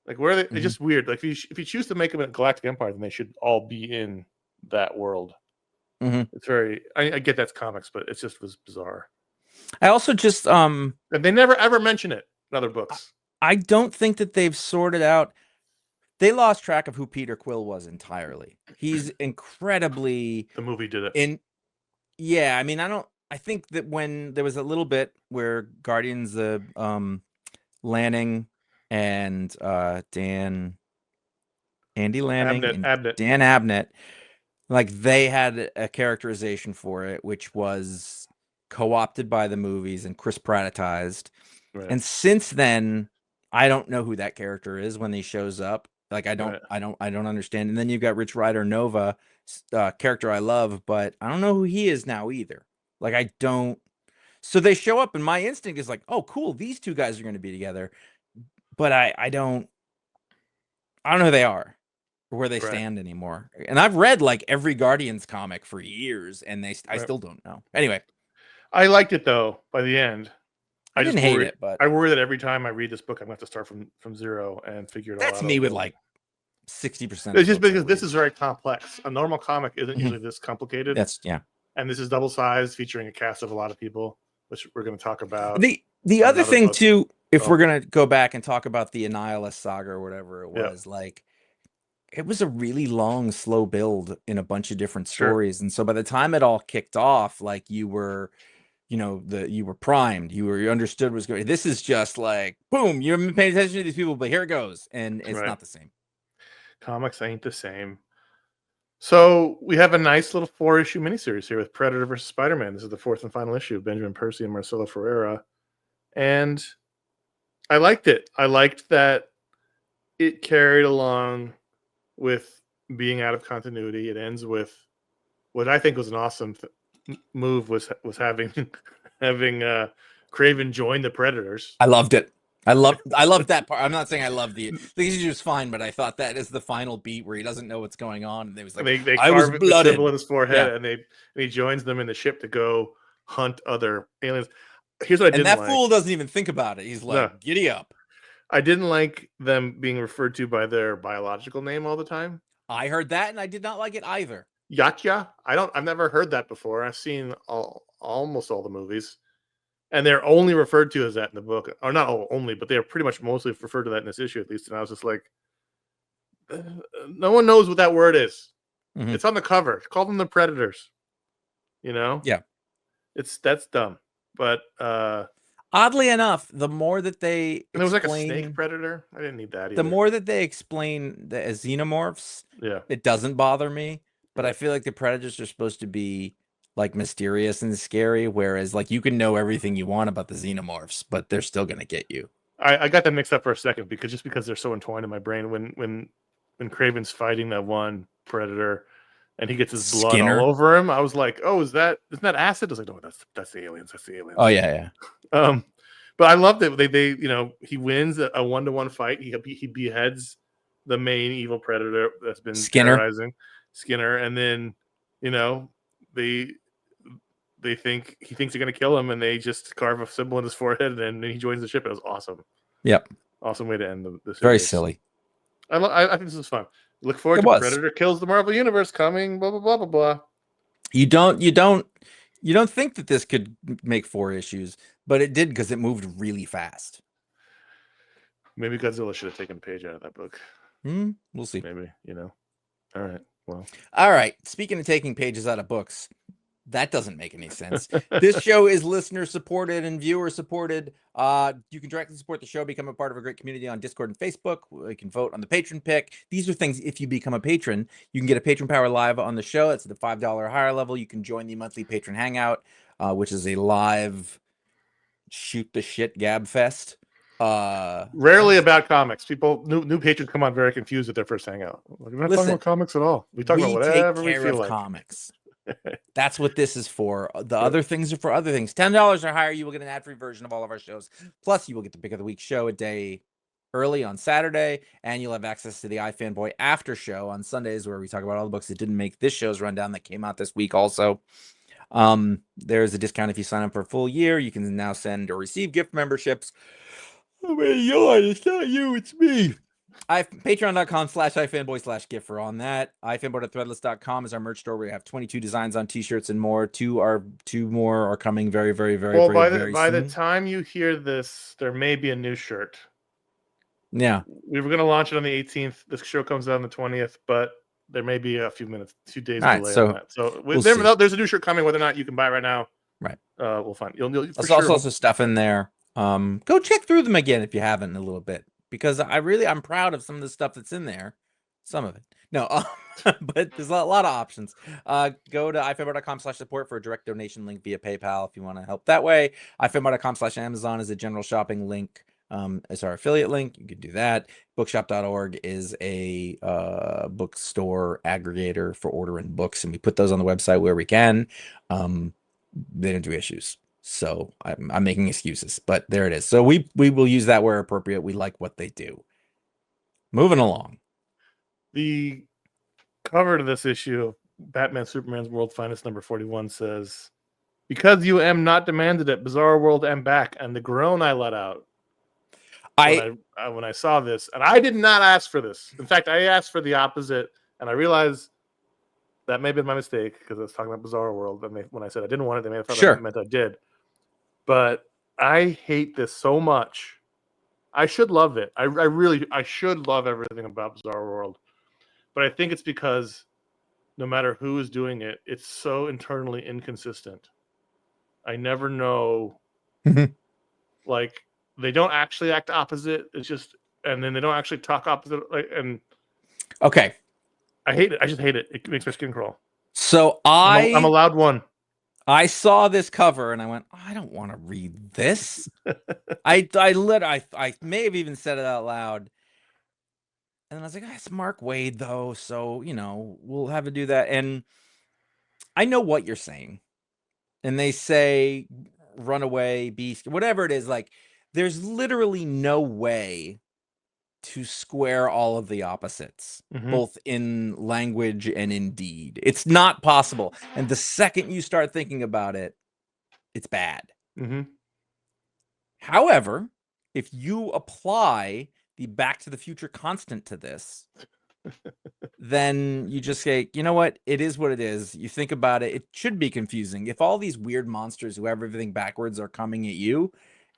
like, where are they? It's just weird. Like, if you choose to make them a galactic empire, then they should all be in that world. It's very, I get that's comics, but it just was bizarre. I also just, and they never ever mention it in other books. I don't think that they've sorted out. They lost track of who Peter Quill was entirely. He's incredibly. The movie did it. Yeah, I mean, I think that when there was a little bit where Guardians, Lanning and Andy Lanning and Abnett. Dan Abnett, like they had a characterization for it, which was co-opted by the movies and Chris Prattized. Right. And since then, I don't know who that character is when he shows up. Like I don't understand. And then you've got Rich Rider Nova, character I love, but I don't know who he is now either. Like I don't. So they show up, and my instinct is like, oh, cool, these two guys are going to be together. But I don't know who they are or where they stand anymore. And I've read like every Guardians comic for years, and I still don't know. Anyway, I liked it though. By the end, I didn't hate it, but I worry that every time I read this book, I'm going to have to start from zero and figure it all out. That's me with like 60%. It's just because this is very complex. A normal comic isn't usually this complicated. And this is double sized, featuring a cast of a lot of people, which we're going to talk about. The other thing too, if we're going to go back and talk about the Annihilus saga or whatever it was, like it was a really long, slow build in a bunch of different stories, and so by the time it all kicked off, like you were primed, you understood what was going. This is just like boom, you haven't been paying attention to these people, but here it goes, and it's not the same. Comics ain't the same. So we have a nice little 4-issue miniseries here with Predator versus Spider-Man. This is the 4th and final issue of Benjamin Percy and Marcelo Ferreira, and I liked it. I liked that it carried along with being out of continuity. It ends with what I think was an awesome move was having Kraven join the Predators. I loved it. I loved that part. I'm not saying I loved the issue was fine, but I thought that is the final beat where he doesn't know what's going on, and they was like, they I was blooded. The symbol in his forehead, and he joins them in the ship to go hunt other aliens. Here's what I didn't like. And that fool doesn't even think about it. He's like, giddy up. I didn't like them being referred to by their biological name all the time. I heard that, and I did not like it either. Yatya? I've never heard that before. I've seen almost all the movies. and they're only referred to as that in the book, or not only, but they're pretty much mostly referred to that in this issue at least. And I was just like, no one knows what that word is. Mhm. It's on the cover. Call them the Predators. You know? Yeah. That's dumb. But Oddly enough, the more that they and there was like a snake explain, predator. I didn't need that the either. more that they explain the xenomorphs, Yeah. it doesn't bother me. But I Right. feel like the predators are supposed to be like mysterious and scary, whereas like you can know everything you want about the xenomorphs, but they're still gonna get you. I got them mixed up for a second because they're so entwined in my brain. When Craven's fighting that one predator and he gets his blood all Skinner. over him, I was like, oh, isn't that acid? I was like, no, that's the aliens. That's the aliens. Oh yeah, yeah. But I loved it. They he wins a 1-to-1 fight. He beheads the main evil predator that's been Skinner. terrorizing Skinner, and then you know they they think he thinks they're gonna kill him, and they just carve a symbol in his forehead, and then he joins the ship. It was awesome. Yep. Awesome way to end the series. Very silly. I think this is fun. Look forward It to was. Predator Kills the Marvel Universe coming. Blah blah blah blah blah. You don't think that this could make 4 issues, but it did because it moved really fast. Maybe Godzilla should have taken a page out of that book. We'll see. Maybe, you know. All right. Well. All right. Speaking of taking pages out of books, that doesn't make any sense. This show is listener supported and viewer supported. You can directly support the show, become a part of a great community on Discord and Facebook. You can vote on the patron pick. These are things, if you become a patron, you can get a patron power live on the show. It's at the $5 or higher level. You can join the monthly patron hangout, which is a live shoot the shit gab fest. Rarely about comics. People, new patrons come on very confused at their first hangout. We're not talking about comics at all. We talk about whatever we feel like. Comics. That's what this is for. The other things are for other things. $10 or higher, you will get an ad-free version of all of our shows. Plus, you will get the Pick of the Week show a day early on Saturday, and you'll have access to the iFanboy after show on Sundays, where we talk about all the books that didn't make this show's rundown that came out this week. Also, there's a discount if you sign up for a full year. You can now send or receive gift memberships. Oh my God, it's not you, it's me. Patreon.com/ifanboy/gift for on that. ifanboy.threadless.com is our merch store where we have 22 designs on t-shirts and more. Two more are coming very, very, very, well, very by soon. the time you hear this, there may be a new shirt. Yeah. We were going to launch it on the 18th. This show comes out on the 20th, but there may be a few days delay on that. So there's a new shirt coming, whether or not you can buy it right now. Right. We'll find. You'll for There's sure. also stuff in there. Go check through them again if you haven't in a little bit, because I'm proud of some of the stuff that's in there. Some of it. No, but there's a lot of options. Go to ifanboy.com/support for a direct donation link via PayPal if you want to help that way. ifanboy.com/Amazon is a general shopping link. It's our affiliate link. You can do that. Bookshop.org is a bookstore aggregator for ordering books, and we put those on the website where we can. They don't do issues, so I'm making excuses, but there it is. So we will use that where appropriate. We like what they do. Moving along. The cover to this issue of Batman Superman's World Finest number 41 says, "Because you am not demanded at Bizarre World and back," and the groan I let out when I saw this, and I did not ask for this. In fact, I asked for the opposite, and I realized that may have been my mistake because I was talking about Bizarre World. And when I said I didn't want it, they may have thought that meant I did. But I hate this so much. I should love it. I should love everything about Bizarre World. But I think it's because no matter who is doing it, it's so internally inconsistent. I never know. Like, they don't actually act opposite. It's just, and then they don't actually talk opposite. Okay. I hate it. I just hate it. It makes my skin crawl. So I'm a loud one. I saw this cover and I went, I don't want to read this. I may have even said it out loud. And I was like, it's Mark Waid though, so we'll have to do that. And I know what you're saying. And they say runaway, beast, whatever it is, like there's literally no way to square all of the opposites, both in language and in deed. It's not possible. And the second you start thinking about it, it's bad. However, if you apply the Back to the Future constant to this, then you just say, you know what? It is what it is. You think about it, it should be confusing. If all these weird monsters who have everything backwards are coming at you,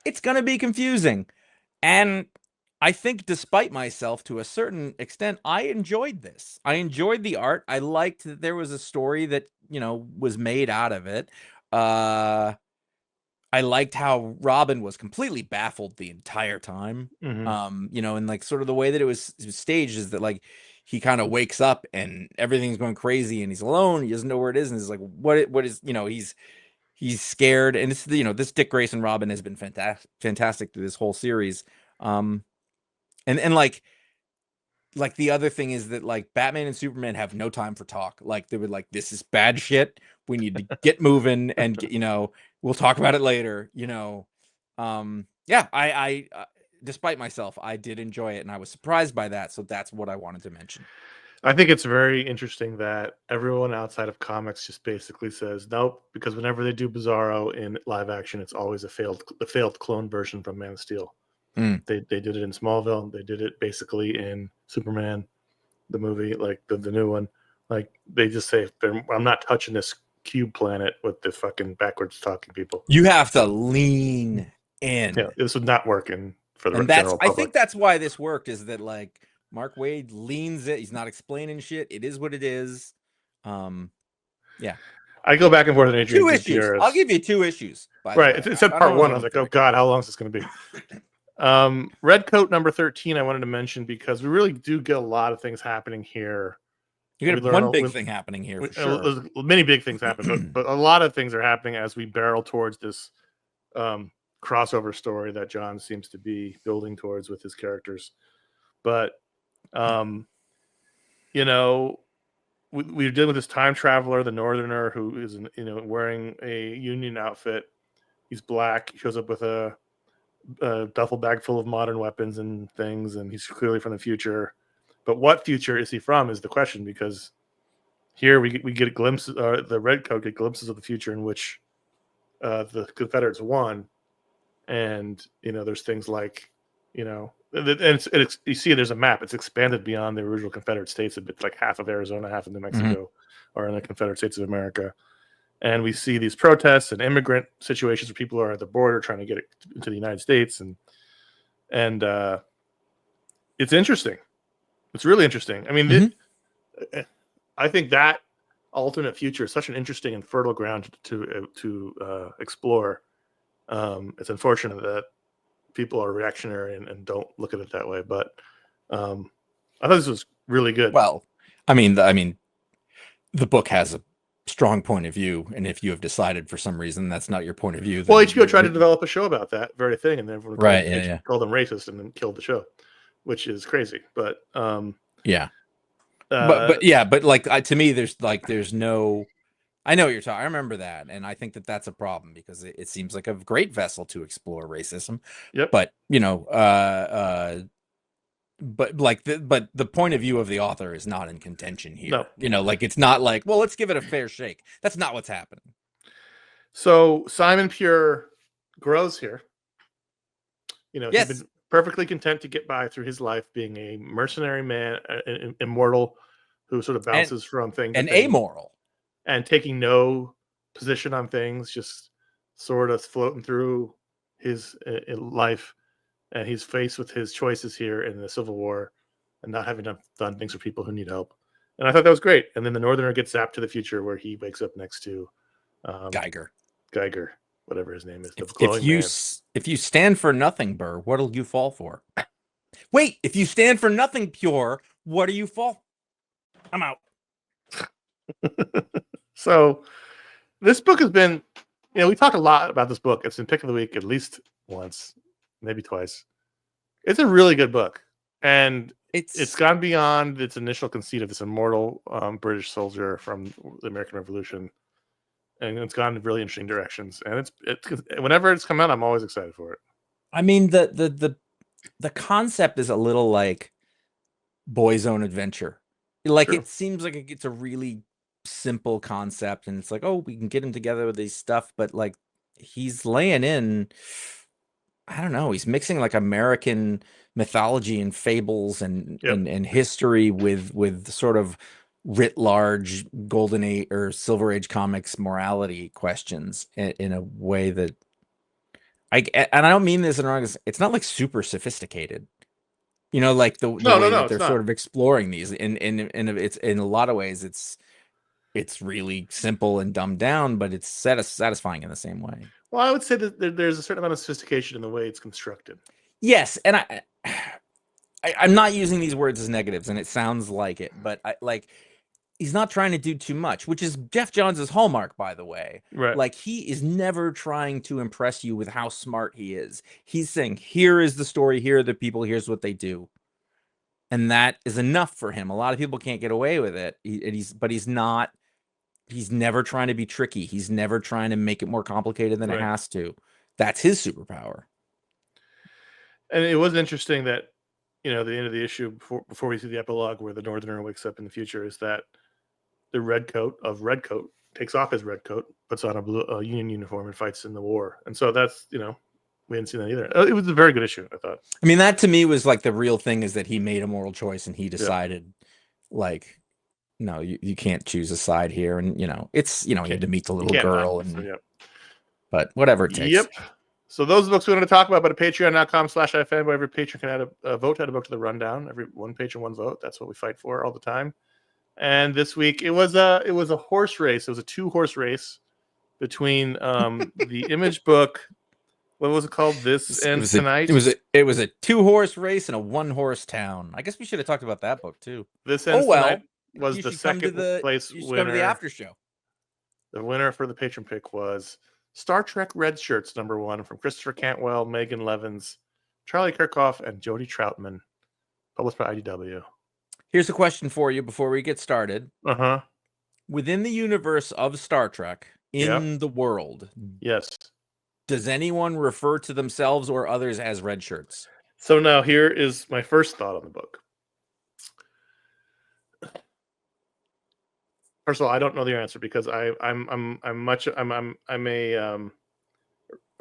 it's going to be confusing. And I think, despite myself to a certain extent, I enjoyed this. I enjoyed the art. I liked that there was a story that, was made out of it. I liked how Robin was completely baffled the entire time. And like sort of the way that it was staged is that like he kind of wakes up and everything's going crazy and he's alone. He doesn't know where it is, and he's like, what is, he's scared. And it's, this Dick Grayson Robin has been fantastic through this whole series. And like the other thing is that like Batman and Superman have no time for talk. Like they would like, this is bad shit. We need to get moving and get, we'll talk about it later, yeah, I despite myself, I did enjoy it and I was surprised by that. So that's what I wanted to mention. I think it's very interesting that everyone outside of comics just basically says nope, because whenever they do Bizarro in live action, it's always a failed clone version from Man of Steel. They did it in Smallville. They did it basically in Superman, the movie, like the new one. Like they just say, I'm not touching this cube planet with the fucking backwards talking people. You have to lean in. Yeah, this would not work for the And general public. I think that's why this worked, is that like Mark Waid leans it. He's not explaining shit. It is what it is. Yeah. I go back and forth on Adrian 2 issues. Gutierrez. I'll give you 2 issues. Right. It said part 1. I was like, oh God, how long is this going to be? Redcoat number 13 I wanted to mention because we really do get a lot of things happening here. You got one big thing happening here for sure. There's many big things happen, but a lot of things are happening as we barrel towards this crossover story that John seems to be building towards with his characters. But we're dealing with this time traveler, the Northerner, who is wearing a Union outfit. He's black. He shows up with a duffel bag full of modern weapons and things, and he's clearly from the future. But what future is he from is the question, because here we get a glimpse, the Redcoat get glimpses of the future in which the Confederates won, and there's things like and you see there's a map. It's expanded beyond the original Confederate states a bit, like half of Arizona, half of New Mexico are in the Confederate States of America. And we see these protests and immigrant situations where people are at the border trying to get it into the United States. And it's interesting. It's really interesting. I mean, I think that alternate future is such an interesting and fertile ground to explore. It's unfortunate that people are reactionary and don't look at it that way. But I thought this was really good. Well, I mean, the book has a strong point of view, and if you have decided for some reason that's not your point of view, well, HBO tried to develop a show about that very thing, and everyone called them racist and then killed the show, which is crazy. But but like to me, there's no. I know what you're talking. I remember that, and I think that that's a problem because it seems like a great vessel to explore racism. Yep. But but the point of view of the author is not in contention here. No. Like it's not like, well, let's give it a fair shake. That's not what's happening. So Simon Pure grows here. He's been perfectly content to get by through his life being a mercenary man, an immortal who sort of bounces from thing to and thing, amoral, and taking no position on things, just sort of floating through his life. And he's faced with his choices here in the Civil War and not having done things for people who need help. And I thought that was great. And then the Northerner gets zapped to the future where he wakes up next to Geiger, whatever his name is. If you stand for nothing, Burr, what'll you fall for? Wait, if you stand for nothing, Pure, what do you fall? I'm out. So this book has been, we talk a lot about this book. It's been pick of the week at least once, maybe twice. It's a really good book, and it's gone beyond its initial conceit of this immortal British soldier from the American Revolution, and it's gone in really interesting directions. And it's whenever it's come out, I'm always excited for it. I mean, the concept is a little like Boy's Own Adventure. Like True. It seems like it's a really simple concept, and it's like, oh, we can get him together with these stuff, but like he's laying in I don't know. He's mixing like American mythology and fables and Yep. and history with sort of writ large golden age or silver age comics morality questions in a way that and I don't mean this in wrong. It's not like super sophisticated. You know, like the No, way that it's they're sort not. of exploring these in it's in a lot of ways it's really simple and dumbed down, but it's satisfying in the same way. Well, I would say that there's a certain amount of sophistication in the way it's constructed. Yes, and I'm not using these words as negatives, and it sounds like it, but he's not trying to do too much, which is Jeff Johns' hallmark, by the way. Right. Like he is never trying to impress you with how smart he is. He's saying, "Here is the story. Here are the people. Here's what they do," and that is enough for him. A lot of people can't get away with it. But he's not. He's never trying to be tricky. He's never trying to make it more complicated than it Right. has to. That's his superpower. And it was interesting that, the end of the issue before we see the epilogue where the Northerner wakes up in the future is that the Redcoat of Redcoat takes off his Redcoat, puts on a Union uniform, and fights in the war. And so that's, we hadn't seen that either. It was a very good issue, I thought. I mean, that to me was like the real thing, is that he made a moral choice and he decided, like, no, you can't choose a side here. And, it's, he had to meet the little girl. But whatever it takes. Yep. So those are the books we wanted to talk about, but at patreon.com/iFanboy, every patron can add a vote, add a book to the rundown. Every one patron, one vote. That's what we fight for all the time. And this week it was a horse race. It was a 2-horse race between the Image book. What was it called? This Ends Tonight. It was a 2-horse race in a 1-horse town. I guess we should have talked about that book too. This Ends Tonight was the second place winner. Come to the after show. The winner for the patron pick was Star Trek Red Shirts #1 from Christopher Cantwell, Megan Levins, Charlie Kirkhoff, and Jody Troutman, published by IDW. Here's a question for you before we get started. Uh-huh. Within the universe of Star Trek, in the world, yes, does anyone refer to themselves or others as red shirts? So now here is my first thought on the book. First of all, I don't know the answer because I'm a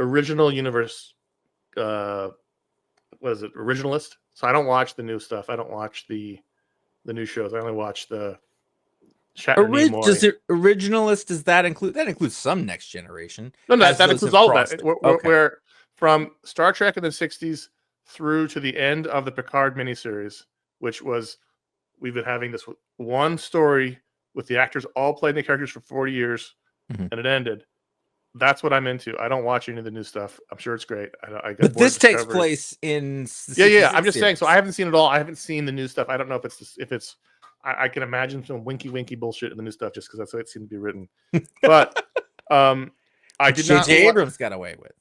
original universe what is it, originalist. So I don't watch the new stuff. I don't watch the new shows. I only watch the Does it originalist, does that includes some Next Generation? No, that includes all of that. Where from Star Trek in the 60s through to the end of the Picard miniseries, which was, we've been having this one story with the actors all playing the characters for 40 years, and it ended. That's what I'm into. I don't watch any of the new stuff. I'm sure it's great. But this takes place in I'm just saying. So I haven't seen it all. I haven't seen the new stuff. I don't know if it's. I can imagine some winky bullshit in the new stuff just because that's the way it seemed to be written. But I did not. J.J. Abrams got away with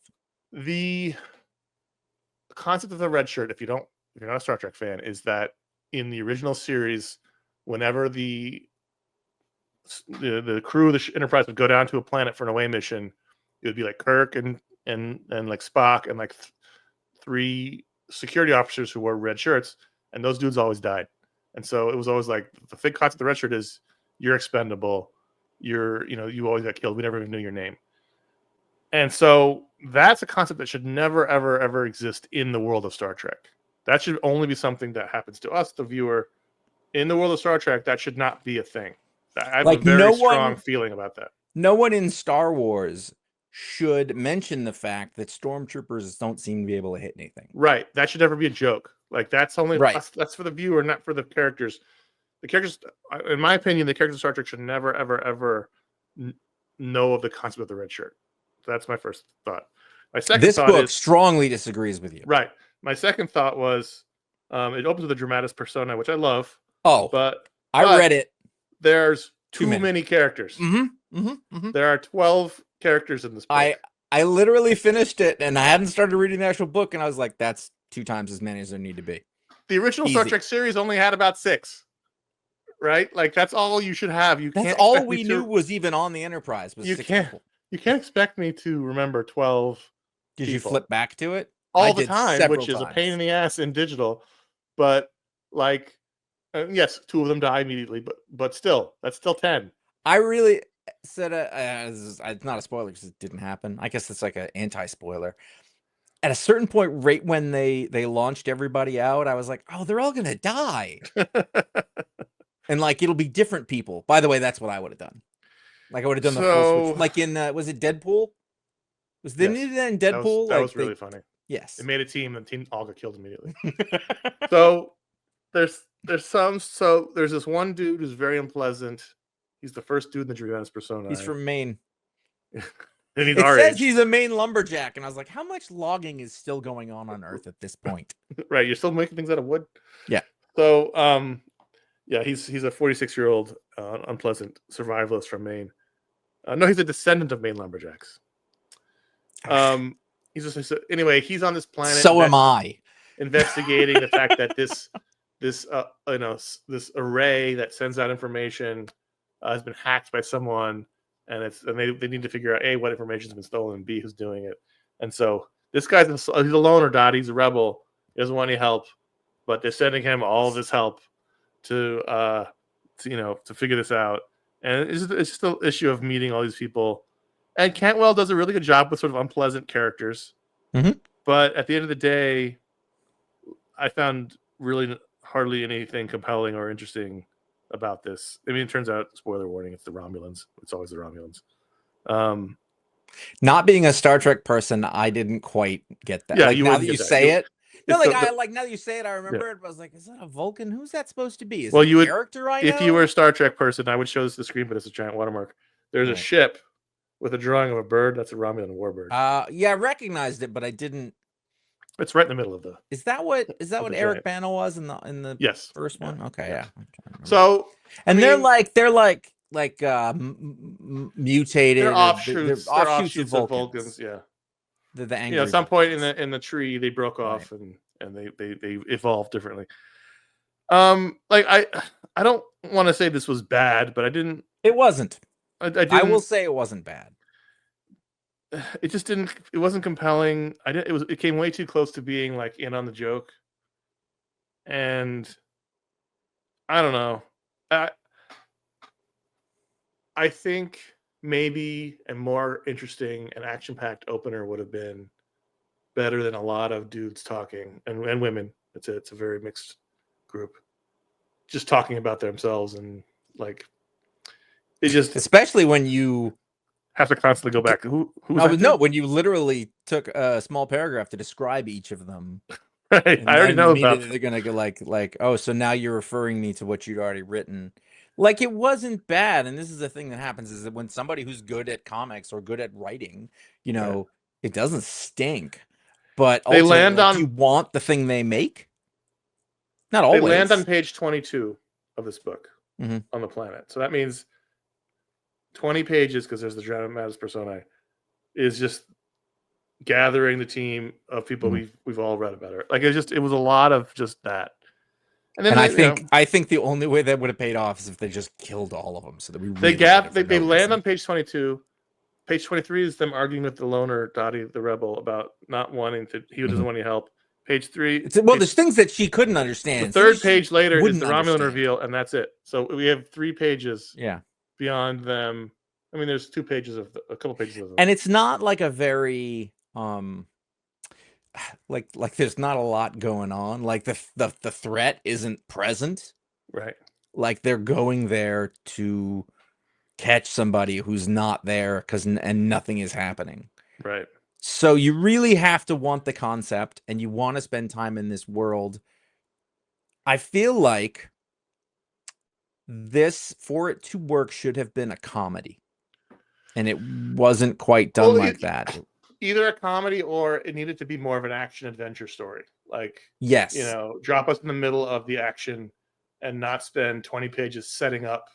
the concept of the red shirt. If you're not a Star Trek fan, is that in the original series, whenever the crew of the Enterprise would go down to a planet for an away mission, it would be like Kirk and like Spock and like 3 security officers who wore red shirts, and those dudes always died. And so it was always like the big concept of the red shirt is you're expendable. You always got killed. We never even knew your name. And so that's a concept that should never, ever, ever exist in the world of Star Trek. That should only be something that happens to us, the viewer. In the world of Star Trek, that should not be a thing. I have a very strong feeling about that. No one in Star Wars should mention the fact that stormtroopers don't seem to be able to hit anything. Right. That should never be a joke. Like that's only that's for the viewer, not for the characters. The characters, in my opinion, the characters of Star Trek should never, ever, ever know of the concept of the red shirt. That's my first thought. My second thought book strongly disagrees with you. Right. My second thought was it opens with a dramatis persona, which I love. But I read it. There's too many characters. There are 12 characters in this book. I literally finished it, and I hadn't started reading the actual book, and I was like, that's 2 times as many as there need to be. The original Star Trek series only had about 6. Right? Like that's all you should have. That's all we knew was even on the Enterprise was 6 people. You can't expect me to remember 12 Did you flip back to it? All the time, which is a pain in the ass in digital. But like, yes, 2 of them die immediately, but still, that's still 10. I really said it's not a spoiler because it didn't happen. I guess it's like an anti-spoiler. at a certain point, right when they launched everybody out, I was like, oh, they're all gonna die. And like it'll be different people. By the way, that's what I would have done. Like I would have done the full switch. Like in was it Deadpool? Was they Yes, did that in Deadpool? that Like was really funny. yes. It made a team, and the team all got killed immediately. So there's this one dude who's very unpleasant. He's the first dude in the Dreamhouse persona. He's from Maine. And he's It our says age. he's a Maine lumberjack, and I was like, how much logging is still going on Earth at this point? Right, you're still making things out of wood. Yeah. So yeah, he's a 46-year-old unpleasant survivalist from Maine. No, he's a descendant of Maine lumberjacks. He's just anyway. He's on this planet. So am I. Investigating the fact that this array that sends out information has been hacked by someone, and they need to figure out A, what information's been stolen, and B, who's doing it. And so this guy's he's a loner, Dot. He's a rebel. He doesn't want any help, but they're sending him all this help to figure this out. And it's just an issue of meeting all these people. And Cantwell does a really good job with sort of unpleasant characters. Mm-hmm. But at the end of the day, I found really hardly anything compelling or interesting about this. I mean, it turns out, spoiler warning, it's the Romulans. It's always the Romulans. Not being a Star Trek person, I didn't quite get that. Yeah, like now that you say it. No, like now that you say it, I remember it. I was like, is that a Vulcan? Who's that supposed to be? Is it a character I know? If you were a Star Trek person, I would show this the screen, but it's a giant watermark. There's a ship with a drawing of a bird. That's a Romulan warbird. Yeah, I recognized it, but I didn't. It's right in the middle of the. Is that what Eric Bana was in the yes first one? Okay, yeah. So they're like mutated. They're offshoots. They're offshoots of Vulcans. Yeah. They're the angry. At some point in the tree, they broke off and they evolved differently. I don't want to say this was bad, but I didn't. It wasn't. I will say it wasn't bad. It just didn't. It wasn't compelling. It came way too close to being like in on the joke, and I don't know. I think maybe a more interesting and action-packed opener would have been better than a lot of dudes talking and women. It's a very mixed group, just talking about themselves and like it just especially when you have to constantly go back. When you literally took a small paragraph to describe each of them. Right, I already know about. They're gonna go like, oh, so now you're referring me to what you'd already written. Like it wasn't bad, and this is the thing that happens is that when somebody who's good at comics or good at writing, it doesn't stink. But they land on. Do you want the thing they make? Not always. They land on page 22 of this book on the planet. So that means 20 pages, because there's the Dramatis Personae, is just gathering the team of people we've all read about it. Like it was a lot of just that. And then I think the only way that would have paid off is if they just killed all of them, so that we they land on page 22. Page 23 is them arguing with the loner Dottie the rebel about not wanting to. He doesn't want any help. Page 3. There's things that she couldn't understand. The third page later is the Romulan reveal, and that's it. So we have 3 pages. Yeah. Beyond them, I mean, there's 2 pages of a couple pages of them, and it's not like a very like there's not a lot going on. Like the threat isn't present. Right. Like they're going there to catch somebody who's not there and nothing is happening. Right. So you really have to want the concept and you want to spend time in this world. I feel like this, for it to work, should have been a comedy. And it wasn't quite done like that. Either a comedy or it needed to be more of an action adventure story. Like, yes, drop us in the middle of the action and not spend 20 pages setting up.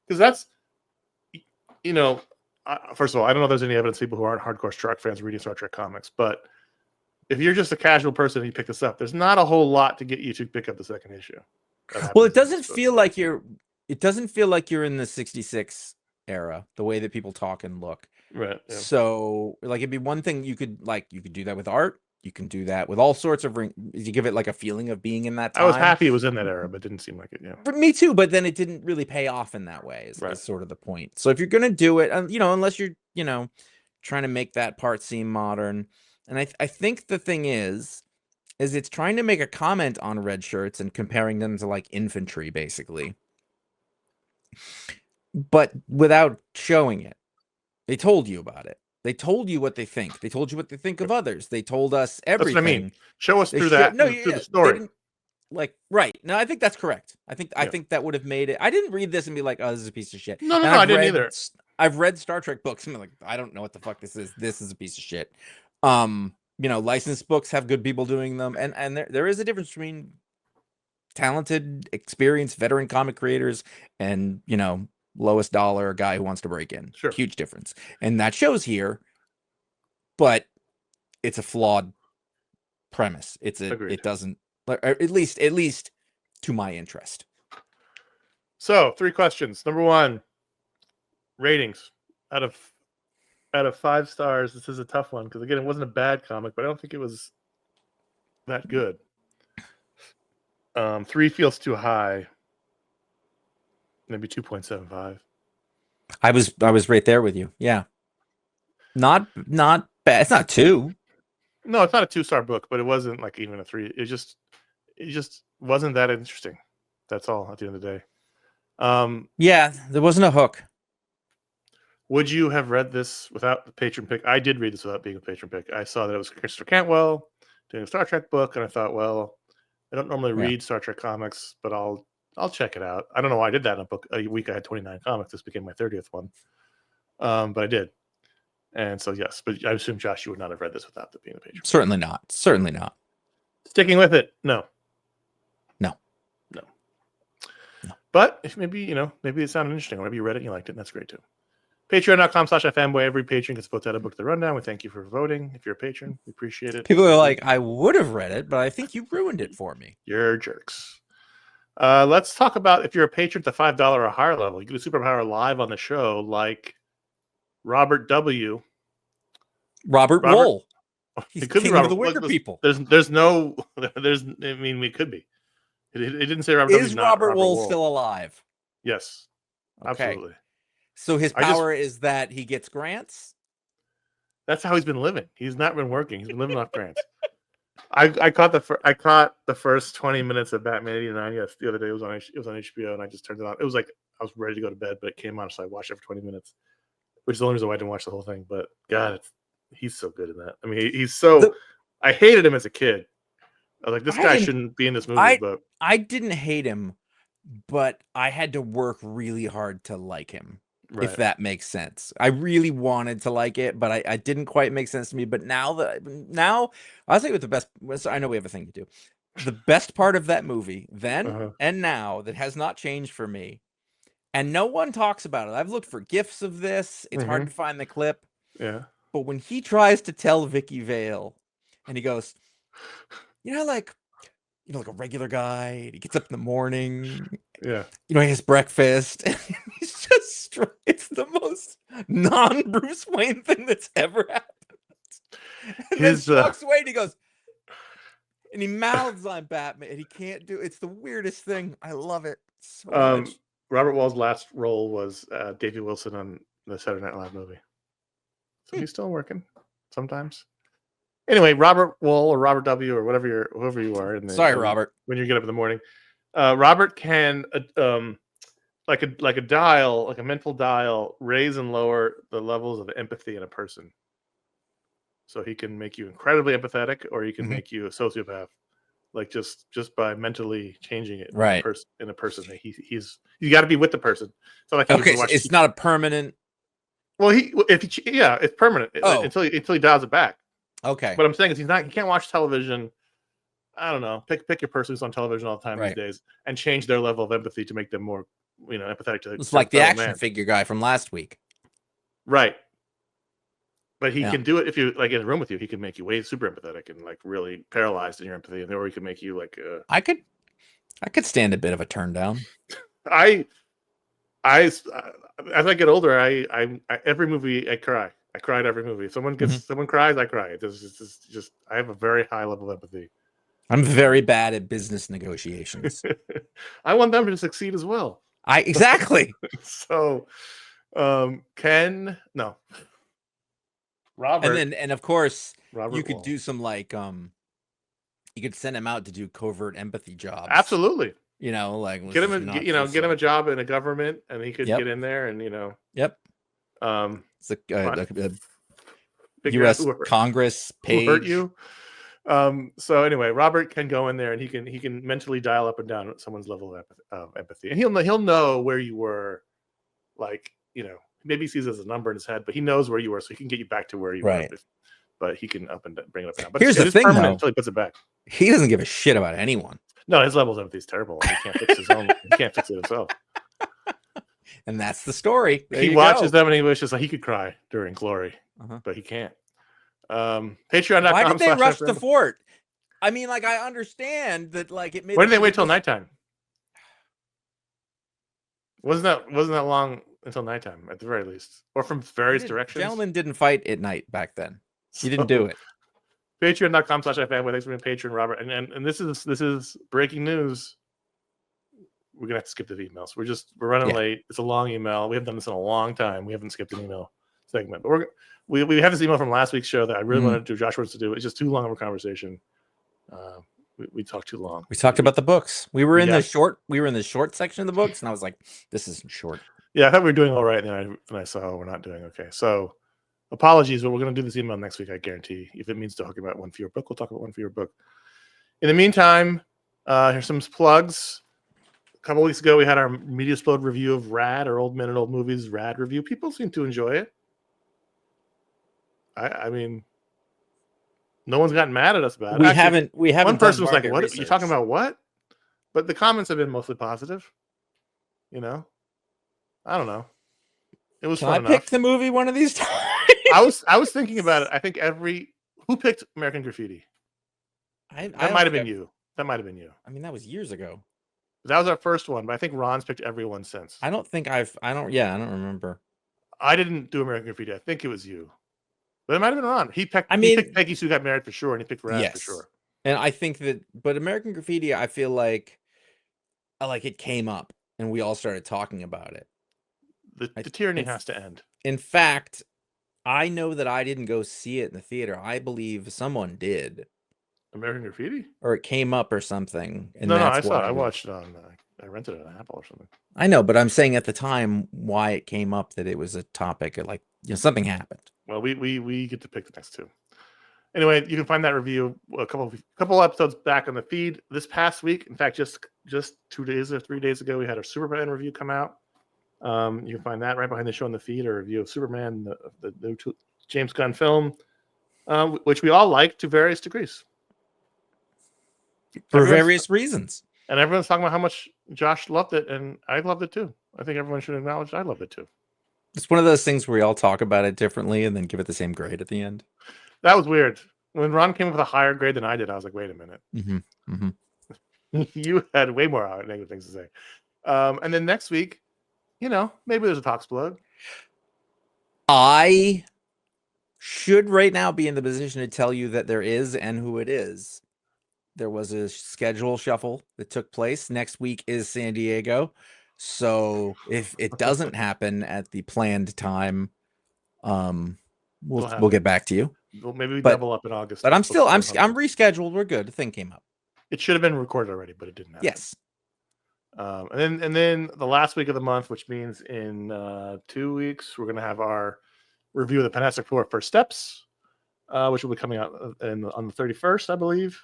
Because that's, first of all, I don't know if there's any evidence people who aren't hardcore Star Trek fans reading Star Trek comics, but if you're just a casual person and you pick this up, there's not a whole lot to get you to pick up the second issue. Well, it doesn't feel like you're in the 66 era, the way that people talk and look. Right. Yeah. So like it'd be one thing you could do that with art. You can do that with all sorts of you give it like a feeling of being in that time. I was happy it was in that era, but it didn't seem like it. Yeah. For me too, but then it didn't really pay off in that way. Is sort of the point. So if you're gonna do it, unless you're trying to make that part seem modern, And I think the thing is it's trying to make a comment on red shirts and comparing them to like infantry, basically, but without showing it. They told you about it. They told you what they think. They told you what they think of others. They told us That's what I mean. everything. Show us They through showed that, no, through yeah, the they story. didn't like right. No, I think that's correct. I Yeah. think that would have made it. I didn't read this and be like, oh, this is a piece of shit. No, And I didn't either. I've read Star Trek books and I'm like, I don't know what the fuck this is. This is a piece of shit. You know, licensed books have good people doing them, and there is a difference between talented, experienced veteran comic creators and, you know, lowest dollar guy who wants to break in. Sure. Huge difference. And that shows here, but it's a flawed premise. Agreed. It doesn't, at least to my interest. So 3 questions. Number 1, ratings out of 5 stars. This is a tough one because again, it wasn't a bad comic, but I don't think it was that good. 3 feels too high. Maybe 2.75. I was right there with you. Yeah. Not bad. It's not 2. No, it's not a 2-star book, but it wasn't like even a 3. It just wasn't that interesting. That's all at the end of the day. Yeah, there wasn't a hook. Would you have read this without the patron pick? I did read this without being a patron pick. I saw that it was Christopher Cantwell doing a Star Trek book, and I thought, well, I don't normally read Star Trek comics, but I'll check it out. I don't know why I did that in a book. A week I had 29 comics. This became my 30th one, but I did. And so yes, but I assume Josh, you would not have read this without being a patron. Certainly not. Certainly not. Sticking with it, no. But if maybe it sounded interesting, or maybe you read it and you liked it, and that's great too. Patreon.com/iFanboy. Every patron gets voted out a book the rundown. We thank you for voting. If you're a patron, we appreciate it. People are like, I would have read it, but I think you ruined it for me. You're jerks. Let's talk about if you're a patron at the $5 or higher level, you get a superpower live on the show, like Robert W. Robert Wuhl. He's it could king be Robert, of the Wicker people. There's no. I mean, we could be. It didn't say Robert. Is Robert Wuhl still alive? Yes, okay. Absolutely. So his power is that he gets grants? That's how he's been living. He's not been working. He's been living off grants. I caught the first 20 minutes of Batman '89. Yes, the other day it was on HBO, and I just turned it on. It was like I was ready to go to bed, but it came on, so I watched it for 20 minutes, which is the only reason why I didn't watch the whole thing. But God, he's so good in that. I mean, he's so. I hated him as a kid. I was like, this guy shouldn't be in this movie. But I didn't hate him, but I had to work really hard to like him. Right. If that makes sense. I really wanted to like it, but I didn't quite make sense to me. But now I'll say with the best. I know we have a thing to do. The best part of that movie then and now that has not changed for me, and no one talks about it. I've looked for GIFs of this. It's hard to find the clip. Yeah. But when he tries to tell Vicky Vale, and he goes, like a regular guy. He gets up in the morning. Yeah. He has breakfast. And he's just, it's the most non-Bruce Wayne thing that's ever happened. And then he walks away and he goes, and he mouths on Batman. And he can't do it's the weirdest thing. I love it so much. Robert Wuhl's last role was Davey Wilson on the Saturday Night Live movie. So he's still working sometimes. Anyway, Robert Wuhl or Robert W. or whoever you are. Sorry, Robert. When you get up in the morning, Robert can like a dial, like a mental dial, raise and lower the levels of empathy in a person. So he can make you incredibly empathetic, or he can make you a sociopath, like just by mentally changing it. Right. In a person, he's got to be with the person. So like it's not a permanent. Well, it's permanent until he dials it back. Okay. What I'm saying is he can't watch television. I don't know. Pick your person who's on television all the time these days and change their level of empathy to make them more, empathetic to. It's like the action figure guy from last week. Right. But he can do it if you like in a room with you. He can make you way super empathetic and like really paralyzed in your empathy, or he can make you like. I could stand a bit of a turn down. As I get older, I every movie I cry. I cry at every movie. If someone cries, I cry. It's just I have a very high level of empathy. I'm very bad at business negotiations. I want them to succeed as well. Exactly. So, Robert, and of course, Robert You could Wuhl. do some like you could send him out to do covert empathy jobs. Absolutely. You know, like Get him a job in a government, and he could get in there, and Yep. It's a U.S. Congress page. Who hurt you? So anyway, Robert can go in there and he can mentally dial up and down someone's level of empathy, and he'll know where you were. Like, maybe he sees it as a number in his head, but he knows where you were, so he can get you back to where you were. But he can bring it up and down. But here's the thing, though, until he puts it back. He doesn't give a shit about anyone. No, his level of empathy is terrible. He can't fix his own. He can't fix it himself. And that's the story. He watches them and he wishes like he could cry during glory, but he can't. Patreon.com. Why did they rush the fort? I mean, like, I understand that, like, it made. Why didn't they wait till nighttime? Wasn't that long until nighttime at the very least, or from various directions? Gentlemen didn't fight at night back then. You didn't do it. Patreon.com/iFanboy. Thanks for being patron, Robert. And this is breaking news. We're gonna have to skip the emails. We're running late. It's a long email. We haven't done this in a long time. We haven't skipped an email segment, but we have this email from last week's show that I really wanted to do. Josh wants to do. It's just too long of a conversation. We talked too long. We talked about the books. We were in the short section of the books, and I was like, "This isn't short." Yeah, I thought we were doing all right, and then I saw we're not doing okay. So, apologies, but we're going to do this email next week. I guarantee. If it means talking about one fewer book, we'll talk about one fewer book. In the meantime, here's some plugs. A couple weeks ago, we had our Media Explode review of Rad, our Old Men and Old Movies Rad review. People seem to enjoy it. I mean, no one's gotten mad at us about it. We haven't. One person was like, "What are you talking about? What?" But the comments have been mostly positive. I don't know. It was fun enough. I picked the movie one of these times. I was thinking about it. I think who picked American Graffiti? That might have been you. That might have been you. I mean, that was years ago. That was our first one, but I think Ron's picked everyone since. I don't remember. I didn't do American Graffiti. I think it was you. But it might have been Ron. He picked Peggy Sue Got Married for sure, and he picked Rad for sure. And I think but American Graffiti, I feel like it came up, and we all started talking about it. The tyranny has to end. In fact, I know that I didn't go see it in the theater. I believe someone did. American Graffiti? Or it came up or something. And no, I saw it. I watched it on, I rented it on Apple or something. I know, but I'm saying at the time why it came up, that it was a topic, something happened. Well, we get to pick the next two. Anyway, you can find that review a couple episodes back on the feed. This past week, in fact, just 2 days or 3 days ago, we had our Superman review come out. You can find that right behind the show on the feed, a review of Superman, the new James Gunn film, which we all like to various degrees. For various reasons. And everyone's talking about how much Josh loved it, and I loved it too. I think everyone should acknowledge I loved it too. It's one of those things where we all talk about it differently and then give it the same grade at the end. That was weird. When Ron came up with a higher grade than I did, I was like, wait a minute. You had way more negative things to say. And then next week, maybe there's a Talksplode. I should right now be in the position to tell you that there is and who it is. There was a schedule shuffle that took place. Next week is San Diego. So if it doesn't happen at the planned time, we'll get back to you. Well, maybe we double up in August. But I'm rescheduled. We're good. The thing came up. It should have been recorded already, but it didn't happen. Yes. And then the last week of the month, which means in 2 weeks, we're going to have our review of the Fantastic Four First Steps, which will be coming out on the 31st, I believe.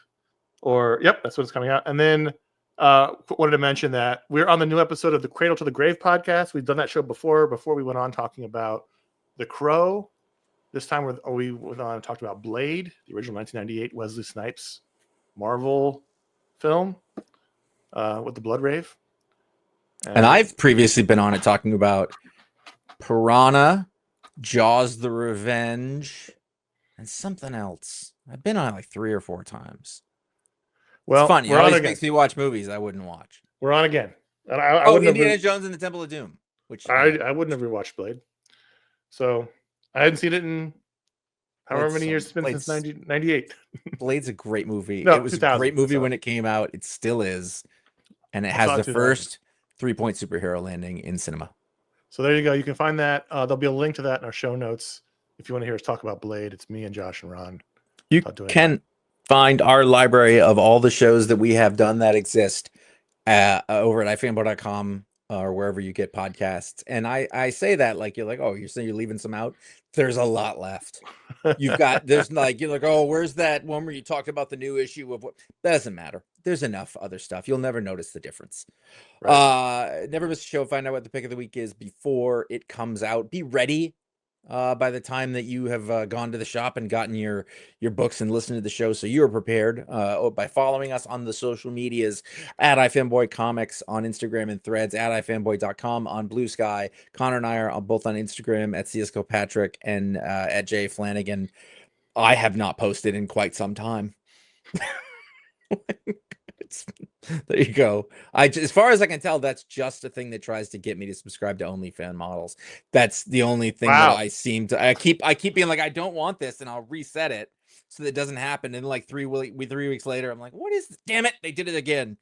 That's when it's coming out. And then wanted to mention that we're on the new episode of the Cradle to the Grave podcast. We've done that show before we went on talking about The Crow. This time we went on and talked about Blade, the original 1998 Wesley Snipes Marvel film with the Blood Rave. And I've previously been on it talking about Piranha, Jaws the Revenge, and something else. I've been on it like 3 or 4 times. Well, it's fun. It always makes me watch movies I wouldn't watch. We're on again. And Indiana Jones and the Temple of Doom. Which I would never watch Blade. So I hadn't seen it in however many years it's been since 1998. Blade's a great movie. No, it was a great movie when it came out. It still is. And it has the first 3-point superhero landing in cinema. So there you go. You can find that. There'll be a link to that in our show notes. If you want to hear us talk about Blade, it's me and Josh and Ron You can find our library of all the shows that we have done that exist over at ifanboy.com or wherever you get podcasts. And I say that like you're like, oh, you're saying you're leaving some out. There's a lot left. You've got there's like you're like, oh, where's that one where you talked about the new issue of what? That doesn't matter. There's enough other stuff. You'll never notice the difference. Right. Never miss a show. Find out what the pick of the week is before it comes out. Be ready by the time that you have gone to the shop and gotten your books and listened to the show, so you are prepared by following us on the social medias at iFanboy Comics on Instagram and Threads, at ifanboy.com on Blue Sky. Connor and I are both on Instagram at CSGO Patrick and at Jay Flanagan. I have not posted in quite some time. There you go. As far as I can tell, that's just a thing that tries to get me to subscribe to OnlyFans models. That's the only thing that I seem to. I keep being like, I don't want this, and I'll reset it so that it doesn't happen. And like 3 weeks later, I'm like, what is this? Damn it, they did it again.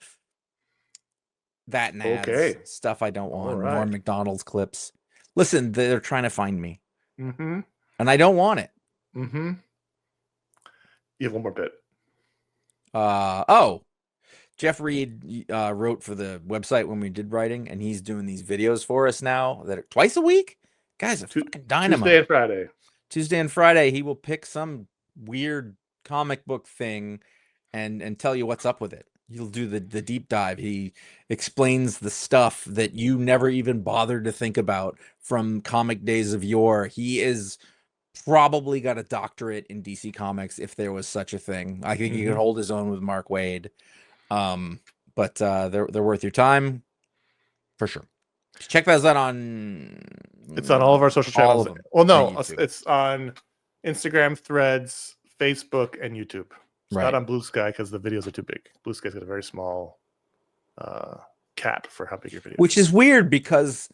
That and ads, stuff I don't want. More McDonald's clips. Listen, they're trying to find me, and I don't want it. You have one more bit. Jeff Reed wrote for the website when we did writing, and he's doing these videos for us now that are twice a week. Guys, are fucking dynamite. Tuesday and Friday, he will pick some weird comic book thing and tell you what's up with it. He'll do the deep dive. He explains the stuff that you never even bothered to think about from comic days of yore. He is probably got a doctorate in DC Comics if there was such a thing. I think he could hold his own with Mark Waid. But they're worth your time for sure. Check those out on. It's on all of our social channels. Well, no, it's on Instagram, Threads, Facebook, and YouTube. It's not on Blue Sky because the videos are too big. Blue Sky's got a very small cap for how big your video is. Which is weird because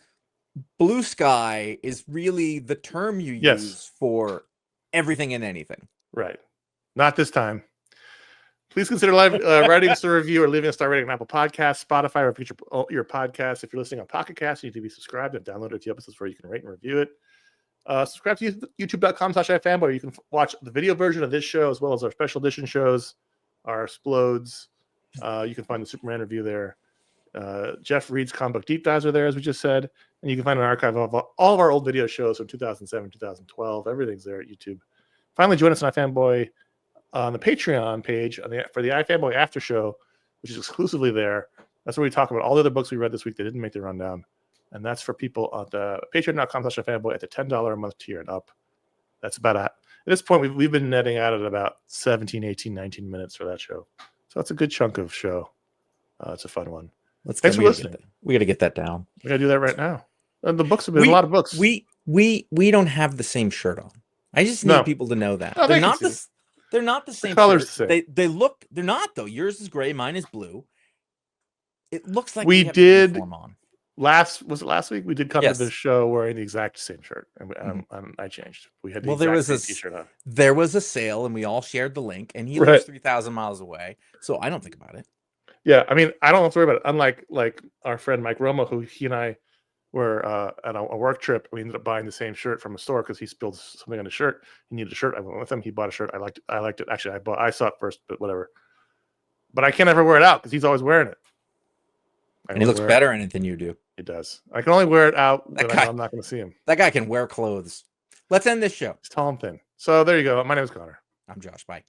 Blue Sky is really the term you use for everything and anything. Right. Not this time. Please consider writing us a review or leaving a star rating on Apple Podcasts, Spotify, or future your podcasts. If you're listening on Pocket Cast, you need to be subscribed and download a few episodes where you can rate and review it. Subscribe to youtube.com/ifanboy. You can watch the video version of this show as well as our special edition shows, our Explodes. You can find the Superman review there. Jeff Reed's comic book deep dives are there, as we just said. And you can find an archive of all of our old video shows from 2007, 2012. Everything's there at YouTube. Finally, join us on iFanboy on the Patreon page for the iFanboy After Show, which is exclusively there. That's where we talk about all the other books we read this week that didn't make the rundown. And that's for people on the patreon.com/ifanboy at the $10 a month tier and up. That's about at this point, we've been netting out at about 17, 18, 19 minutes for that show. So that's a good chunk of show. It's a fun one. Thanks for listening. We got to get that down. We got to do that right now. The books have been a lot of books. We don't have the same shirt on. I just need people to know that. No, they're not the same. The colors the same. They look. They're not though. Yours is gray. Mine is blue. It looks like we did. On. Was it last week? We did come to the show wearing the exact same shirt, and I changed. We had the exact same t-shirt on. There was a sale, and we all shared the link. And he lives 3,000 miles away, so I don't think about it. Yeah, I mean, I don't have to worry about it. Unlike our friend Mike Roma, who he and I were at a work trip. We ended up buying the same shirt from a store because he spilled something on his shirt. He needed a shirt. I went with him. He bought a shirt. I liked it. Actually, I saw it first, but whatever. But I can't ever wear it out because he's always wearing it. And he looks better in it than you do. He does. I can only wear it out when I'm not going to see him. That guy can wear clothes. Let's end this show. He's tall and thin. So there you go. My name is Connor. I'm Josh. Bye.